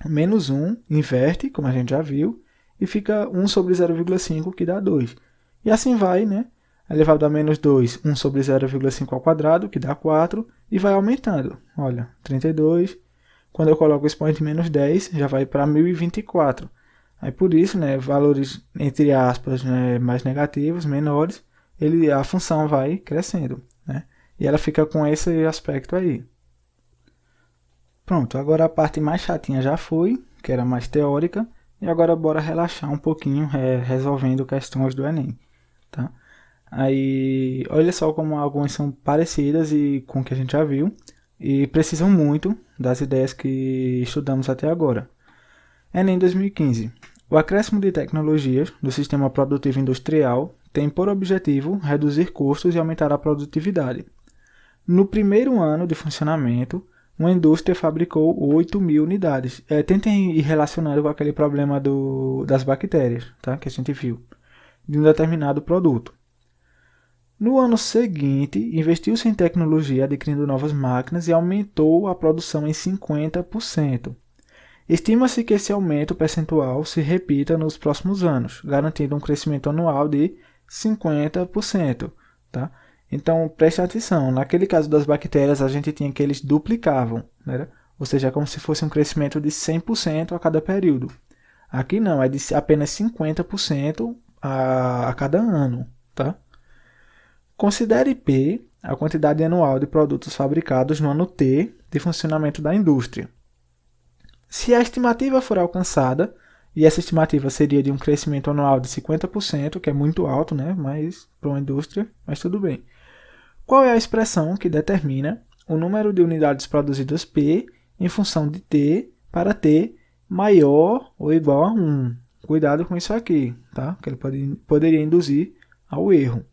Menos 1 inverte, como a gente já viu, e fica 1 sobre 0,5, que dá 2. E assim vai, né? Elevado a menos 2, 1 sobre 0,5 ao quadrado, que dá 4, e vai aumentando. Olha, 32. Quando eu coloco o expoente menos 10, já vai para 1024. Aí por isso, né, valores entre aspas, né, mais negativos, menores, a função vai crescendo. Né? E ela fica com esse aspecto aí. Pronto, agora a parte mais chatinha já foi, que era mais teórica, e agora bora relaxar um pouquinho resolvendo questões do Enem. Tá? Aí, olha só como algumas são parecidas e com o que a gente já viu, e precisam muito das ideias que estudamos até agora. Enem 2015. O acréscimo de tecnologias do sistema produtivo industrial tem por objetivo reduzir custos e aumentar a produtividade. No primeiro ano de funcionamento, uma indústria fabricou 8.000 unidades. Tentem ir relacionando com aquele problema das bactérias, tá? Que a gente viu, de um determinado produto. No ano seguinte, investiu-se em tecnologia adquirindo novas máquinas e aumentou a produção em 50%. Estima-se que esse aumento percentual se repita nos próximos anos, garantindo um crescimento anual de 50%. Tá? Então, preste atenção, naquele caso das bactérias, a gente tinha que eles duplicavam, né? Ou seja, é como se fosse um crescimento de 100% a cada período. Aqui não, é de apenas 50% a cada ano. Tá? Considere P a quantidade anual de produtos fabricados no ano T de funcionamento da indústria. Se a estimativa for alcançada, e essa estimativa seria de um crescimento anual de 50%, que é muito alto, né? Mas para uma indústria, mas tudo bem. Qual é a expressão que determina o número de unidades produzidas P em função de T para T maior ou igual a 1? Cuidado com isso aqui, tá? Que ele poderia induzir ao erro.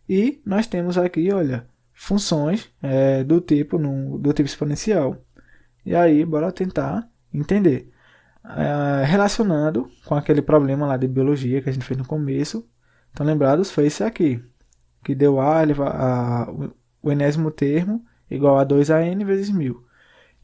E nós temos aqui, olha, funções do tipo exponencial. E aí, bora tentar entender. Relacionando com aquele problema lá de biologia que a gente fez no começo. Estão lembrados? Foi esse aqui. Que deu o enésimo termo igual a 2an vezes 1000.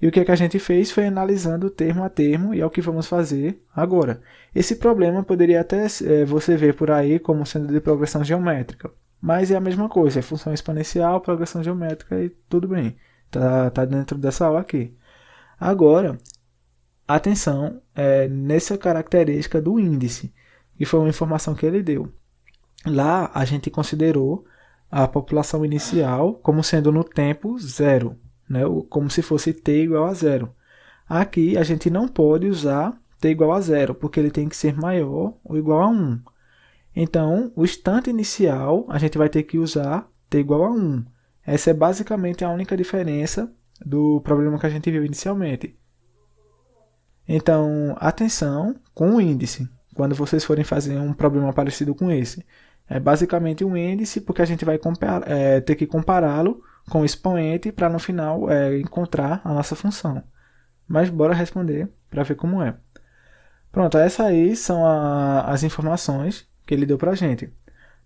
E o que a gente fez foi analisando termo a termo e é o que vamos fazer agora. Esse problema poderia até você ver por aí como sendo de progressão geométrica. Mas é a mesma coisa, é função exponencial, progressão geométrica e tudo bem. Tá dentro dessa aula aqui. Agora, atenção nessa característica do índice, que foi uma informação que ele deu. Lá a gente considerou a população inicial como sendo no tempo zero, né? Como se fosse t igual a zero. Aqui a gente não pode usar t igual a zero, porque ele tem que ser maior ou igual a 1. Então, o instante inicial a gente vai ter que usar t igual a 1. Essa é basicamente a única diferença do problema que a gente viu inicialmente. Então, atenção com o índice, quando vocês forem fazer um problema parecido com esse. É basicamente um índice, porque a gente vai ter que compará-lo com o expoente para no final encontrar a nossa função. Mas bora responder para ver como é. Pronto, essas aí são as informações que ele deu para a gente.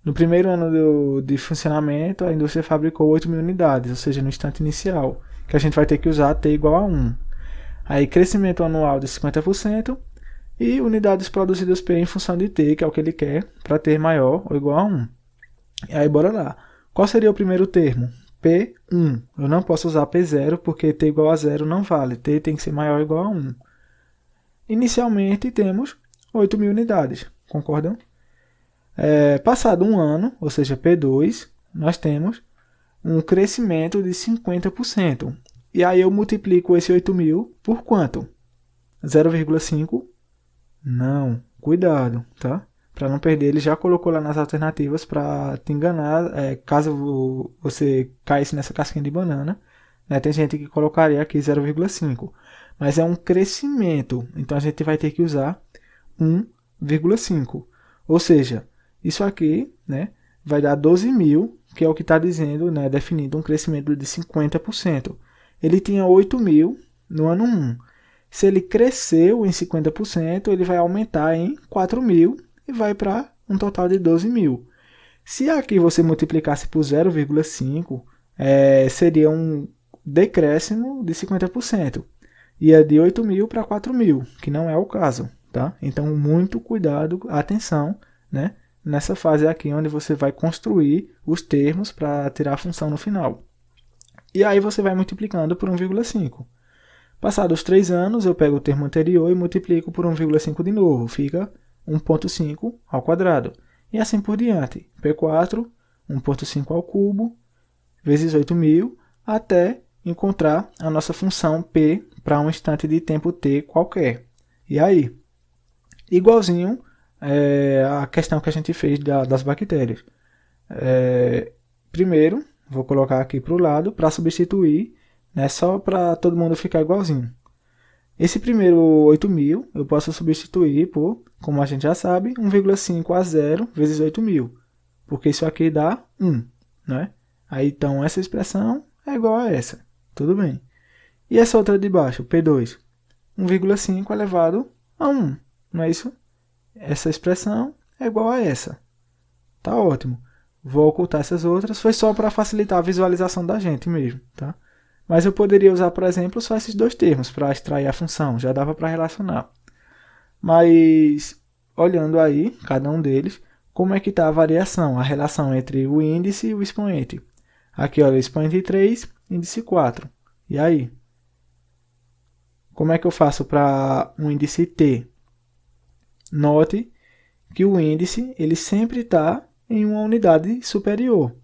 No primeiro ano de funcionamento, a indústria fabricou 8.000 unidades, ou seja, no instante inicial, que a gente vai ter que usar t igual a 1. Aí, crescimento anual de 50% e unidades produzidas P em função de t, que é o que ele quer, para ter maior ou igual a 1. E aí, bora lá. Qual seria o primeiro termo? P1. Eu não posso usar P0 porque t igual a 0 não vale. T tem que ser maior ou igual a 1. Inicialmente, temos 8.000 unidades. Concordam? Passado um ano, ou seja, P2, nós temos um crescimento de 50%. E aí eu multiplico esse 8.000 por quanto? 0,5? Não, cuidado, tá? Para não perder, ele já colocou lá nas alternativas para te enganar, caso você caísse nessa casquinha de banana. Né? Tem gente que colocaria aqui 0,5, mas é um crescimento, então a gente vai ter que usar 1,5. Ou seja, isso aqui, né, vai dar 12.000, que é o que está dizendo, né, definindo um crescimento de 50%. Ele tinha 8.000 no ano 1. Se ele cresceu em 50%, ele vai aumentar em 4.000 e vai para um total de 12.000. Se aqui você multiplicasse por 0,5, seria um decréscimo de 50%. Ia de 8.000 para 4.000, que não é o caso. Tá? Então, muito cuidado, atenção, né, nessa fase aqui, onde você vai construir os termos para tirar a função no final. E aí você vai multiplicando por 1,5. Passados 3 anos, eu pego o termo anterior e multiplico por 1,5 de novo. Fica 1,5 ao quadrado. E assim por diante. P4, 1,5 ao cubo, vezes 8.000, até encontrar a nossa função P para um instante de tempo t qualquer. E aí? Igualzinho a questão que a gente fez das bactérias. Primeiro, vou colocar aqui para o lado para substituir, né, só para todo mundo ficar igualzinho. Esse primeiro 8.000 eu posso substituir por, como a gente já sabe, 1,5 a 0 vezes 8.000, porque isso aqui dá 1. Né? Aí, então, essa expressão é igual a essa. Tudo bem. E essa outra de baixo, P2? 1,5 elevado a 1. Não é isso? Essa expressão é igual a essa. Tá ótimo. Vou ocultar essas outras. Foi só para facilitar a visualização da gente mesmo. Tá? Mas eu poderia usar, por exemplo, só esses dois termos para extrair a função. Já dava para relacionar. Mas, olhando aí, cada um deles, como é que está a variação, a relação entre o índice e o expoente? Aqui, olha, expoente 3, índice 4. E aí? Como é que eu faço para um índice t? Note que o índice ele sempre está em uma unidade superior.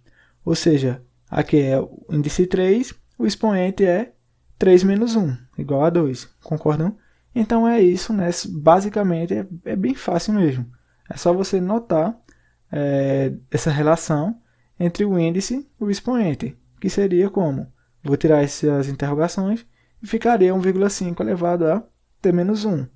Ou seja, aqui é o índice 3, o expoente é 3 menos 1, igual a 2. Concordam? Então é isso, né? Basicamente é bem fácil mesmo. É só você notar essa relação entre o índice e o expoente, que seria como? Vou tirar essas interrogações e ficaria 1,5 elevado a t menos 1.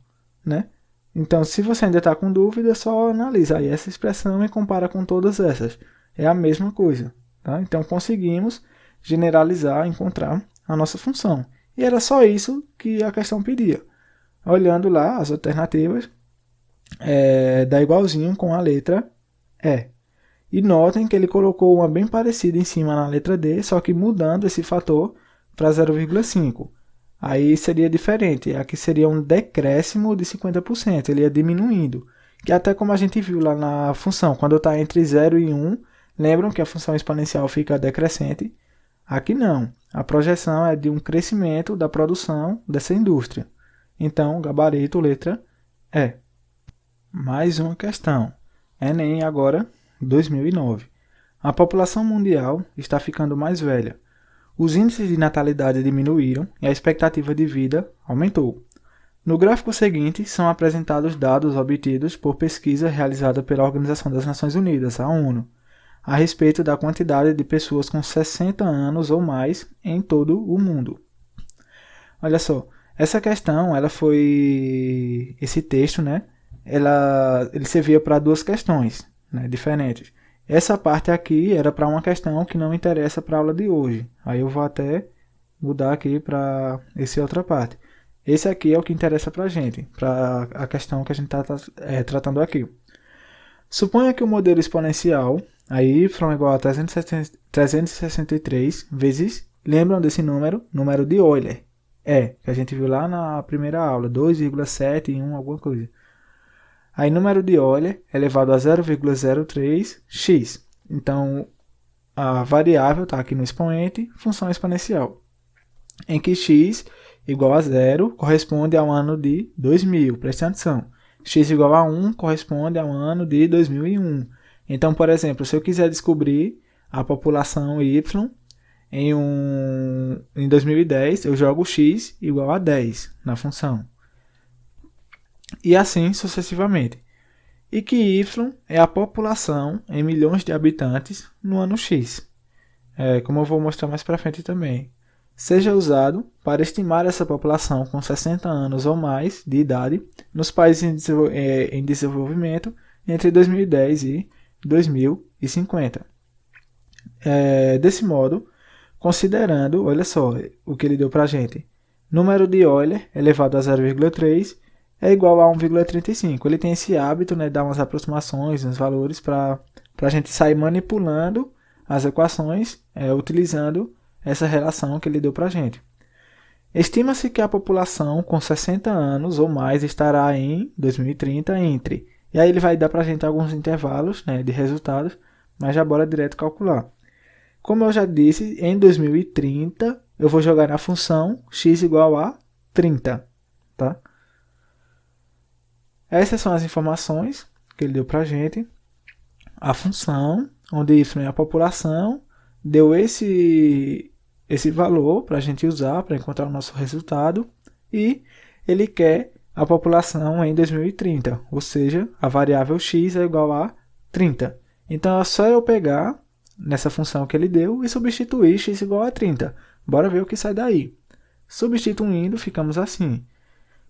Né? Então, se você ainda está com dúvida, só analisa aí essa expressão e compara com todas essas. É a mesma coisa. Tá? Então, conseguimos generalizar, encontrar a nossa função. E era só isso que a questão pedia. Olhando lá as alternativas, dá igualzinho com a letra E. E notem que ele colocou uma bem parecida em cima na letra D, só que mudando esse fator para 0,5. Aí seria diferente, aqui seria um decréscimo de 50%, ele ia diminuindo. Que até como a gente viu lá na função, quando está entre 0 e 1, lembram que a função exponencial fica decrescente, Aqui não. A projeção é de um crescimento da produção dessa indústria. Então, gabarito, letra E. Mais uma questão. Enem agora, 2009. A população mundial está ficando mais velha. Os índices de natalidade diminuíram e a expectativa de vida aumentou. No gráfico seguinte, são apresentados dados obtidos por pesquisa realizada pela Organização das Nações Unidas, a ONU, a respeito da quantidade de pessoas com 60 anos ou mais em todo o mundo. Olha só, essa questão, esse texto, né? Ele servia para duas questões, né, diferentes. Essa parte aqui era para uma questão que não interessa para a aula de hoje. Aí eu vou até mudar aqui para essa outra parte. Esse aqui é o que interessa para a gente, para a questão que a gente está tratando aqui. Suponha que o modelo exponencial, aí y igual a 363 vezes, lembram desse número? Número de Euler. Que a gente viu lá na primeira aula, 2,71 alguma coisa. Aí número de Euler elevado a 0,03x. Então, a variável está aqui no expoente, função exponencial, em que x igual a 0 corresponde ao ano de 2000. Preste atenção. X igual a 1 corresponde ao ano de 2001. Então, por exemplo, se eu quiser descobrir a população y em 2010, eu jogo x igual a 10 na função. E assim sucessivamente. E que y é a população em milhões de habitantes no ano x. Como eu vou mostrar mais para frente também. Seja usado para estimar essa população com 60 anos ou mais de idade nos países em desenvolvimento entre 2010 e 2050. Desse modo, considerando, olha só o que ele deu para a gente, número de Euler elevado a 0,3 é igual a 1,35. Ele tem esse hábito, né, de dar umas aproximações nos valores para a gente sair manipulando as equações utilizando essa relação que ele deu para a gente. Estima-se que a população com 60 anos ou mais estará em 2030 entre... E aí ele vai dar para a gente alguns intervalos, né, de resultados, mas já bora direto calcular. Como eu já disse, em 2030 eu vou jogar na função x igual a 30. Tá? Essas são as informações que ele deu para a gente. A função, onde y é a população, deu esse valor para a gente usar para encontrar o nosso resultado, e ele quer a população em 2030, ou seja, a variável x é igual a 30. Então é só eu pegar nessa função que ele deu e substituir x igual a 30. Bora ver o que sai daí. Substituindo, ficamos assim.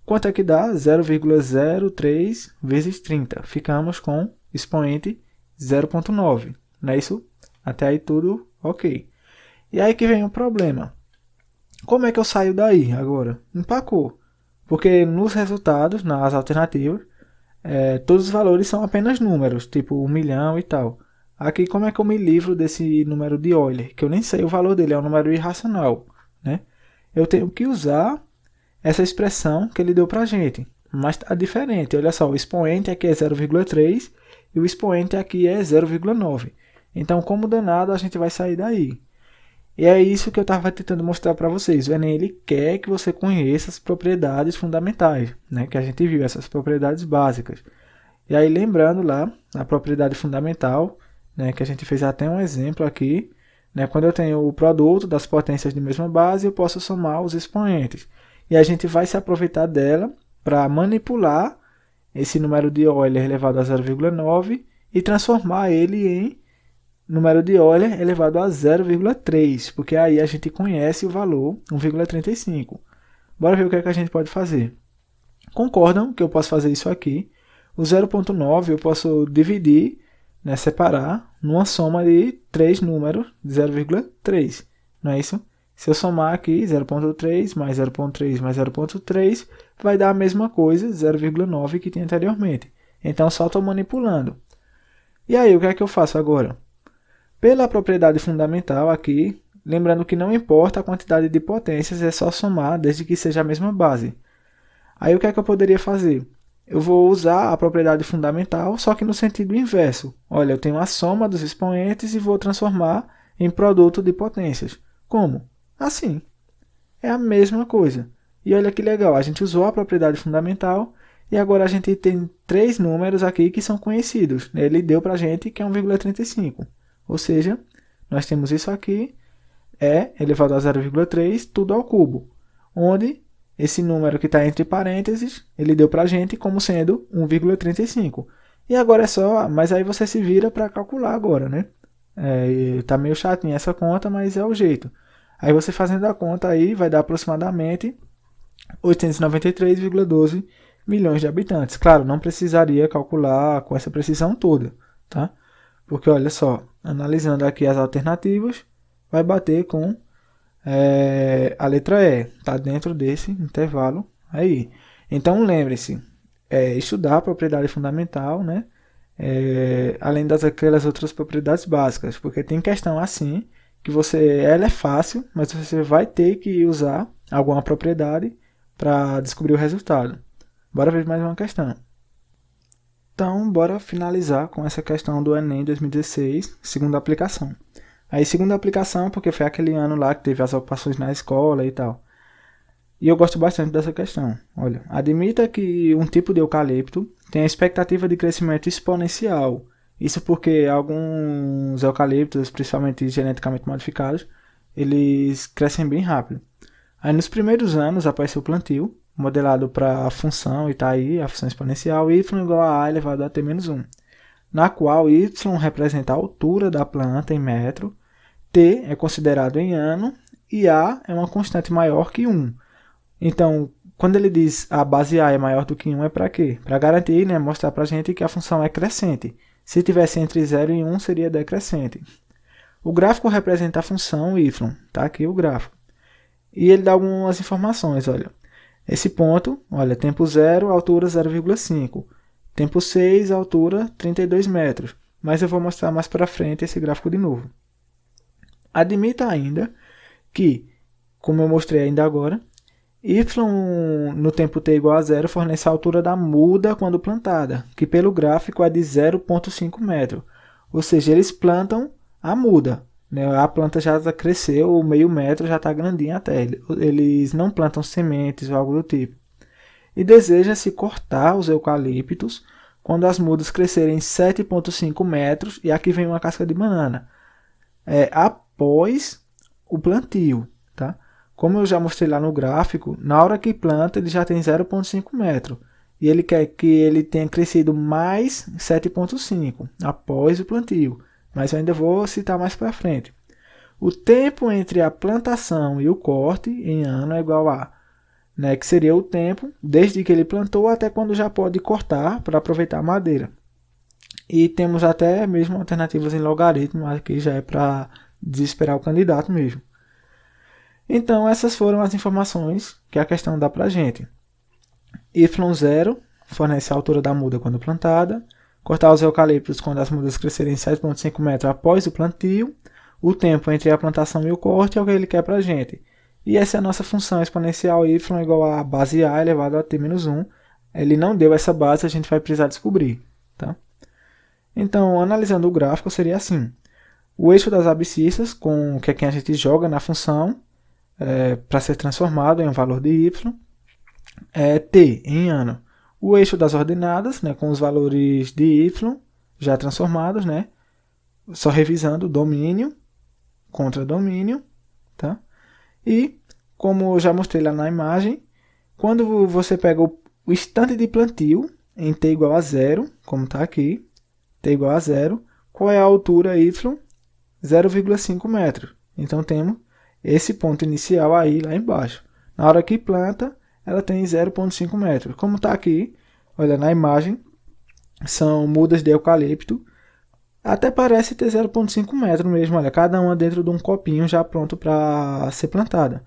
Quanto é que dá? 0,03 vezes 30. Ficamos com expoente 0,9. Não é isso? Até aí tudo ok. E aí que vem o problema. Como é que eu saio daí agora? Empacou. Porque nos resultados, nas alternativas, todos os valores são apenas números, tipo 1 milhão e tal. Aqui, como é que eu me livro desse número de Euler? Que eu nem sei o valor dele, é um número irracional, né? Eu tenho que usar essa expressão que ele deu pra gente. Mas está diferente. Olha só, o expoente aqui é 0,3 e o expoente aqui é 0,9. Então, como danado, a gente vai sair daí. E é isso que eu estava tentando mostrar para vocês. O Enem, ele quer que você conheça as propriedades fundamentais, né? Que a gente viu, essas propriedades básicas. E aí, lembrando lá, a propriedade fundamental, né? Que a gente fez até um exemplo aqui, né? Quando eu tenho o produto das potências de mesma base, eu posso somar os expoentes. E a gente vai se aproveitar dela para manipular esse número de Euler elevado a 0,9 e transformar ele em número de Euler elevado a 0,3, porque aí a gente conhece o valor 1,35. Bora ver o que é que a gente pode fazer. Concordam que eu posso fazer isso aqui? O 0,9 eu posso dividir, né, separar, numa soma de 3 números de 0,3. Não é isso? Se eu somar aqui 0,3 mais 0,3 mais 0,3, vai dar a mesma coisa, 0,9 que tinha anteriormente. Então, só estou manipulando. E aí, o que é que eu faço agora? Pela propriedade fundamental aqui, lembrando que não importa a quantidade de potências, é só somar desde que seja a mesma base. Aí o que é que eu poderia fazer? Eu vou usar a propriedade fundamental, só que no sentido inverso. Olha, eu tenho a soma dos expoentes e vou transformar em produto de potências. Como? Assim. É a mesma coisa. E olha que legal, a gente usou a propriedade fundamental e agora a gente tem 3 números aqui que são conhecidos. Ele deu para a gente que é 1,35. Ou seja, nós temos isso aqui, é elevado a 0,3, tudo ao cubo. Onde esse número que está entre parênteses, ele deu para a gente como sendo 1,35. E agora é só, mas aí você se vira para calcular agora, né? Tá meio chatinho essa conta, mas é o jeito. Aí você fazendo a conta aí vai dar aproximadamente 893,12 milhões de habitantes. Claro, não precisaria calcular com essa precisão toda, tá? Porque olha só, analisando aqui as alternativas, vai bater com a letra E, tá dentro desse intervalo aí. Então lembre-se, estudar a propriedade fundamental, né? Além daquelas outras propriedades básicas, porque tem questão assim que ela é fácil, mas você vai ter que usar alguma propriedade para descobrir o resultado. Bora ver mais uma questão. Então, bora finalizar com essa questão do Enem 2016, segunda aplicação. Aí, segunda aplicação, porque foi aquele ano lá que teve as ocupações na escola e tal. E eu gosto bastante dessa questão. Olha, admita que um tipo de eucalipto tem a expectativa de crescimento exponencial. Isso porque alguns eucaliptos, principalmente geneticamente modificados, eles crescem bem rápido. Aí nos primeiros anos, após seu plantio, modelado para a função, e está aí a função exponencial, y igual a elevado a t menos 1, na qual y representa a altura da planta em metro, t é considerado em ano e a é uma constante maior que 1. Então, quando ele diz a base a é maior do que 1, é para quê? Para garantir, né, mostrar para a gente que a função é crescente. Se tivesse entre 0 e 1, seria decrescente. O gráfico representa a função y, tá aqui o gráfico. E ele dá algumas informações, olha. Esse ponto, olha, tempo 0, altura 0,5. Tempo 6, altura 32 metros. Mas eu vou mostrar mais para frente esse gráfico de novo. Admita ainda que, como eu mostrei ainda agora, y no tempo t igual a 0 fornece a altura da muda quando plantada, que pelo gráfico é de 0,5 metro. Ou seja, eles plantam a muda. Né? A planta já cresceu, meio metro já está grandinha até. Eles não plantam sementes ou algo do tipo. E deseja-se cortar os eucaliptos quando as mudas crescerem 7,5 metros, e aqui vem uma casca de banana, após o plantio. Tá? Como eu já mostrei lá no gráfico, na hora que planta ele já tem 0,5 metro. E ele quer que ele tenha crescido mais 7,5 após o plantio. Mas eu ainda vou citar mais para frente. O tempo entre a plantação e o corte em ano é igual a, né, que seria o tempo desde que ele plantou até quando já pode cortar para aproveitar a madeira. E temos até mesmo alternativas em logaritmo, aqui já é para desesperar o candidato mesmo. Então, essas foram as informações que a questão dá para a gente. y0 fornece a altura da muda quando plantada, cortar os eucaliptos quando as mudas crescerem 7,5 metros após o plantio, o tempo entre a plantação e o corte é o que ele quer para a gente. E essa é a nossa função exponencial y igual a base a elevado a t menos 1. Ele não deu essa base, a gente vai precisar descobrir. Tá? Então, analisando o gráfico, seria assim. O eixo das abscissas, que é quem a gente joga na função, para ser transformado em um valor de y, é t em ano. O eixo das ordenadas, né, com os valores de y já transformados, né, só revisando domínio contra domínio. Tá? E, como eu já mostrei lá na imagem, quando você pega o instante de plantio em t igual a 0, como está aqui, t igual a 0, qual é a altura y? 0,5 metros. Então, temos esse ponto inicial aí lá embaixo. Na hora que planta, ela tem 0,5 metros. Como está aqui, olha na imagem, são mudas de eucalipto. Até parece ter 0,5 metros mesmo, olha, cada uma dentro de um copinho já pronto para ser plantada.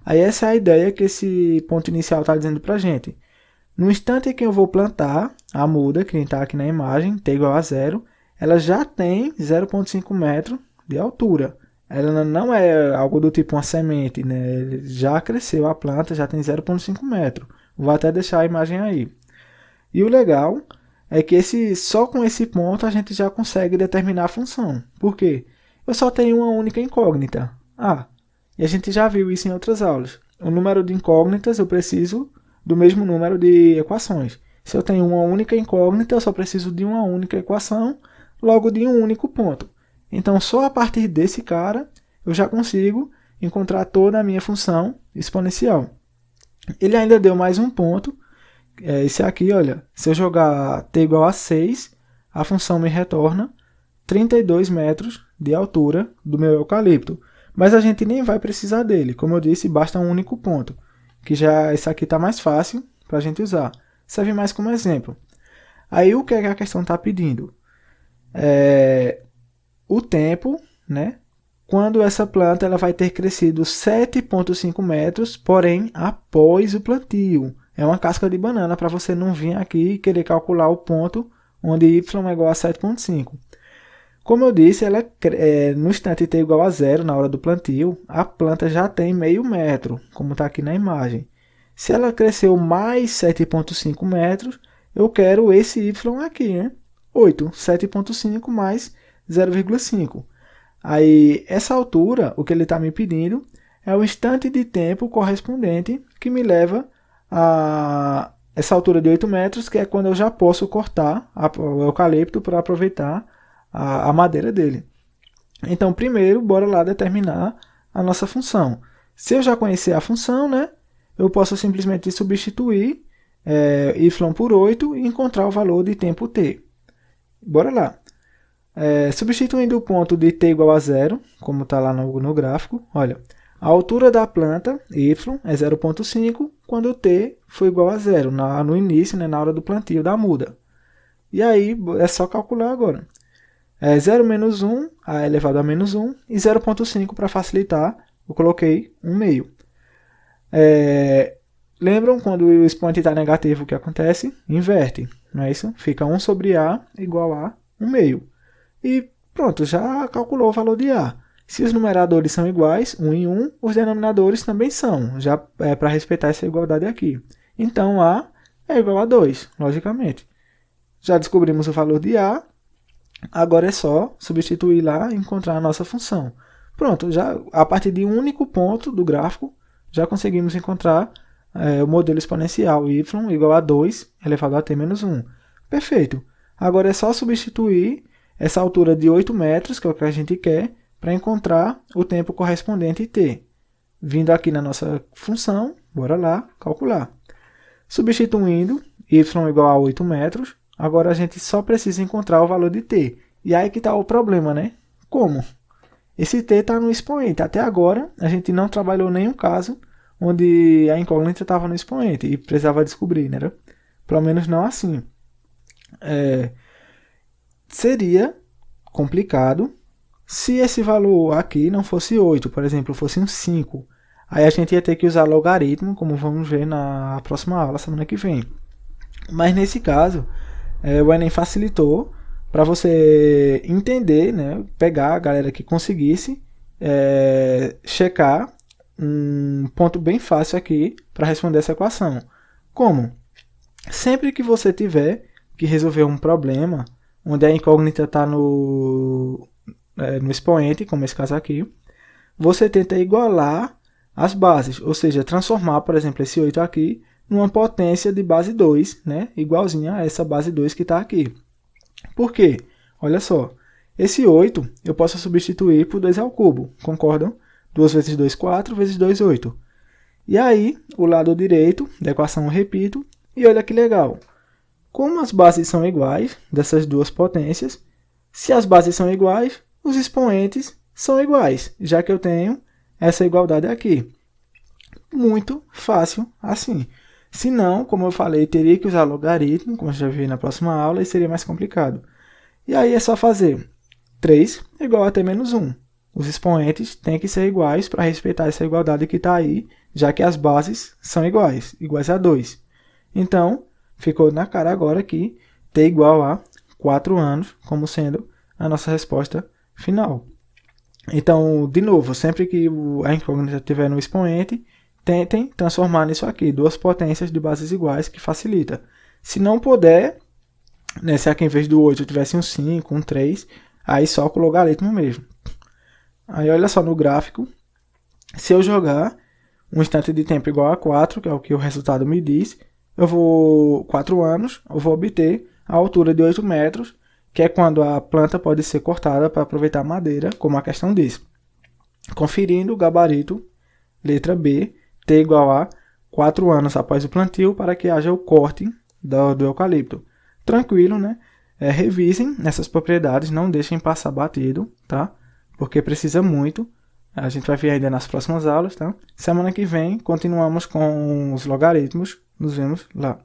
Aí essa é a ideia que esse ponto inicial está dizendo para a gente. No instante em que eu vou plantar a muda, que está aqui na imagem, t igual a 0, ela já tem 0,5 metros de altura. Ela não é algo do tipo uma semente, né? Já cresceu a planta, já tem 0,5 metros. Vou até deixar a imagem aí. E o legal é que só com esse ponto a gente já consegue determinar a função. Por quê? Eu só tenho uma única incógnita. E a gente já viu isso em outras aulas. O número de incógnitas, eu preciso do mesmo número de equações. Se eu tenho uma única incógnita, eu só preciso de uma única equação, logo de um único ponto. Então, só a partir desse cara, eu já consigo encontrar toda a minha função exponencial. Ele ainda deu mais um ponto. Esse aqui, olha, se eu jogar t igual a 6, a função me retorna 32 metros de altura do meu eucalipto. Mas a gente nem vai precisar dele. Como eu disse, basta um único ponto. Que já esse aqui está mais fácil para a gente usar. Serve mais como exemplo. Aí o que é que a questão está pedindo? O tempo, né? Quando essa planta ela vai ter crescido 7,5 metros, porém após o plantio. É uma casca de banana para você não vir aqui e querer calcular o ponto onde y é igual a 7,5. Como eu disse, no instante t igual a 0, na hora do plantio, a planta já tem meio metro, como está aqui na imagem. Se ela cresceu mais 7,5 metros, eu quero esse y aqui, né? 8, 7,5 mais 0,5. Aí, essa altura, o que ele está me pedindo é o instante de tempo correspondente que me leva a essa altura de 8 metros, que é quando eu já posso cortar o eucalipto para aproveitar a madeira dele. Então, primeiro, bora lá determinar a nossa função. Se eu já conhecer a função, né, eu posso simplesmente substituir y por 8 e encontrar o valor de tempo t. Bora lá. Substituindo o ponto de t igual a 0, como está lá no gráfico, olha, a altura da planta, y, é 0,5 quando t for igual a 0, no início, né, na hora do plantio da muda. E aí, é só calcular agora. 0 menos 1 elevado a menos 1 e 0,5 para facilitar, eu coloquei 1 meio. Lembram quando o expoente está negativo, o que acontece? Inverte, não é isso? Fica 1 sobre a igual a 1 meio. E pronto, já calculou o valor de a. Se os numeradores são iguais, 1 em 1, os denominadores também são, já é para respeitar essa igualdade aqui. Então, a é igual a 2, logicamente. Já descobrimos o valor de a, agora é só substituir lá e encontrar a nossa função. Pronto, já a partir de um único ponto do gráfico, já conseguimos encontrar o modelo exponencial y igual a 2 elevado a t menos 1. Perfeito. Agora é só substituir essa altura de 8 metros, que é o que a gente quer, para encontrar o tempo correspondente t. Vindo aqui na nossa função, bora lá calcular. Substituindo y igual a 8 metros, agora a gente só precisa encontrar o valor de t. E aí que está o problema, né? Como? Esse t está no expoente. Até agora, a gente não trabalhou nenhum caso onde a incógnita estava no expoente e precisava descobrir, né? Pelo menos não assim. Seria complicado se esse valor aqui não fosse 8, por exemplo, fosse um 5. Aí a gente ia ter que usar logaritmo, como vamos ver na próxima aula, semana que vem. Mas nesse caso, o Enem facilitou para você entender, né, pegar a galera que conseguisse checar um ponto bem fácil aqui para responder essa equação. Como? Sempre que você tiver que resolver um problema onde a incógnita está no expoente, como esse caso aqui, você tenta igualar as bases, ou seja, transformar, por exemplo, esse 8 aqui numa potência de base 2, né, igualzinha a essa base 2 que está aqui. Por quê? Olha só, esse 8 eu posso substituir por 2 ao cubo, concordam? 2 vezes 2, 4, vezes 2, 8. E aí, o lado direito da equação eu repito, e olha que legal. Como as bases são iguais, dessas duas potências, se as bases são iguais, os expoentes são iguais, já que eu tenho essa igualdade aqui. Muito fácil assim. Se não, como eu falei, teria que usar logaritmo, como eu já vi na próxima aula, e seria mais complicado. E aí é só fazer 3 igual a t menos 1. Os expoentes têm que ser iguais para respeitar essa igualdade que está aí, já que as bases são iguais a 2. Então, ficou na cara agora que t igual a 4 anos, como sendo a nossa resposta final. Então, de novo, sempre que a incógnita estiver no expoente, tentem transformar nisso aqui, duas potências de bases iguais, que facilita. Se não puder, né, se aqui em vez do 8 tivesse um 5, um 3, aí só com o logaritmo mesmo. Aí olha só no gráfico, Se eu jogar um instante de tempo igual a 4, que é o que o resultado me diz, eu vou 4 anos, eu vou obter a altura de 8 metros, que é quando a planta pode ser cortada para aproveitar a madeira, como a questão diz. Conferindo o gabarito, letra B, T igual a 4 anos após o plantio para que haja o corte do eucalipto. Tranquilo, né? Revisem essas propriedades, não deixem passar batido, tá? Porque precisa muito. A gente vai ver ainda nas próximas aulas, tá? Semana que vem continuamos com os logaritmos. Nos vemos lá.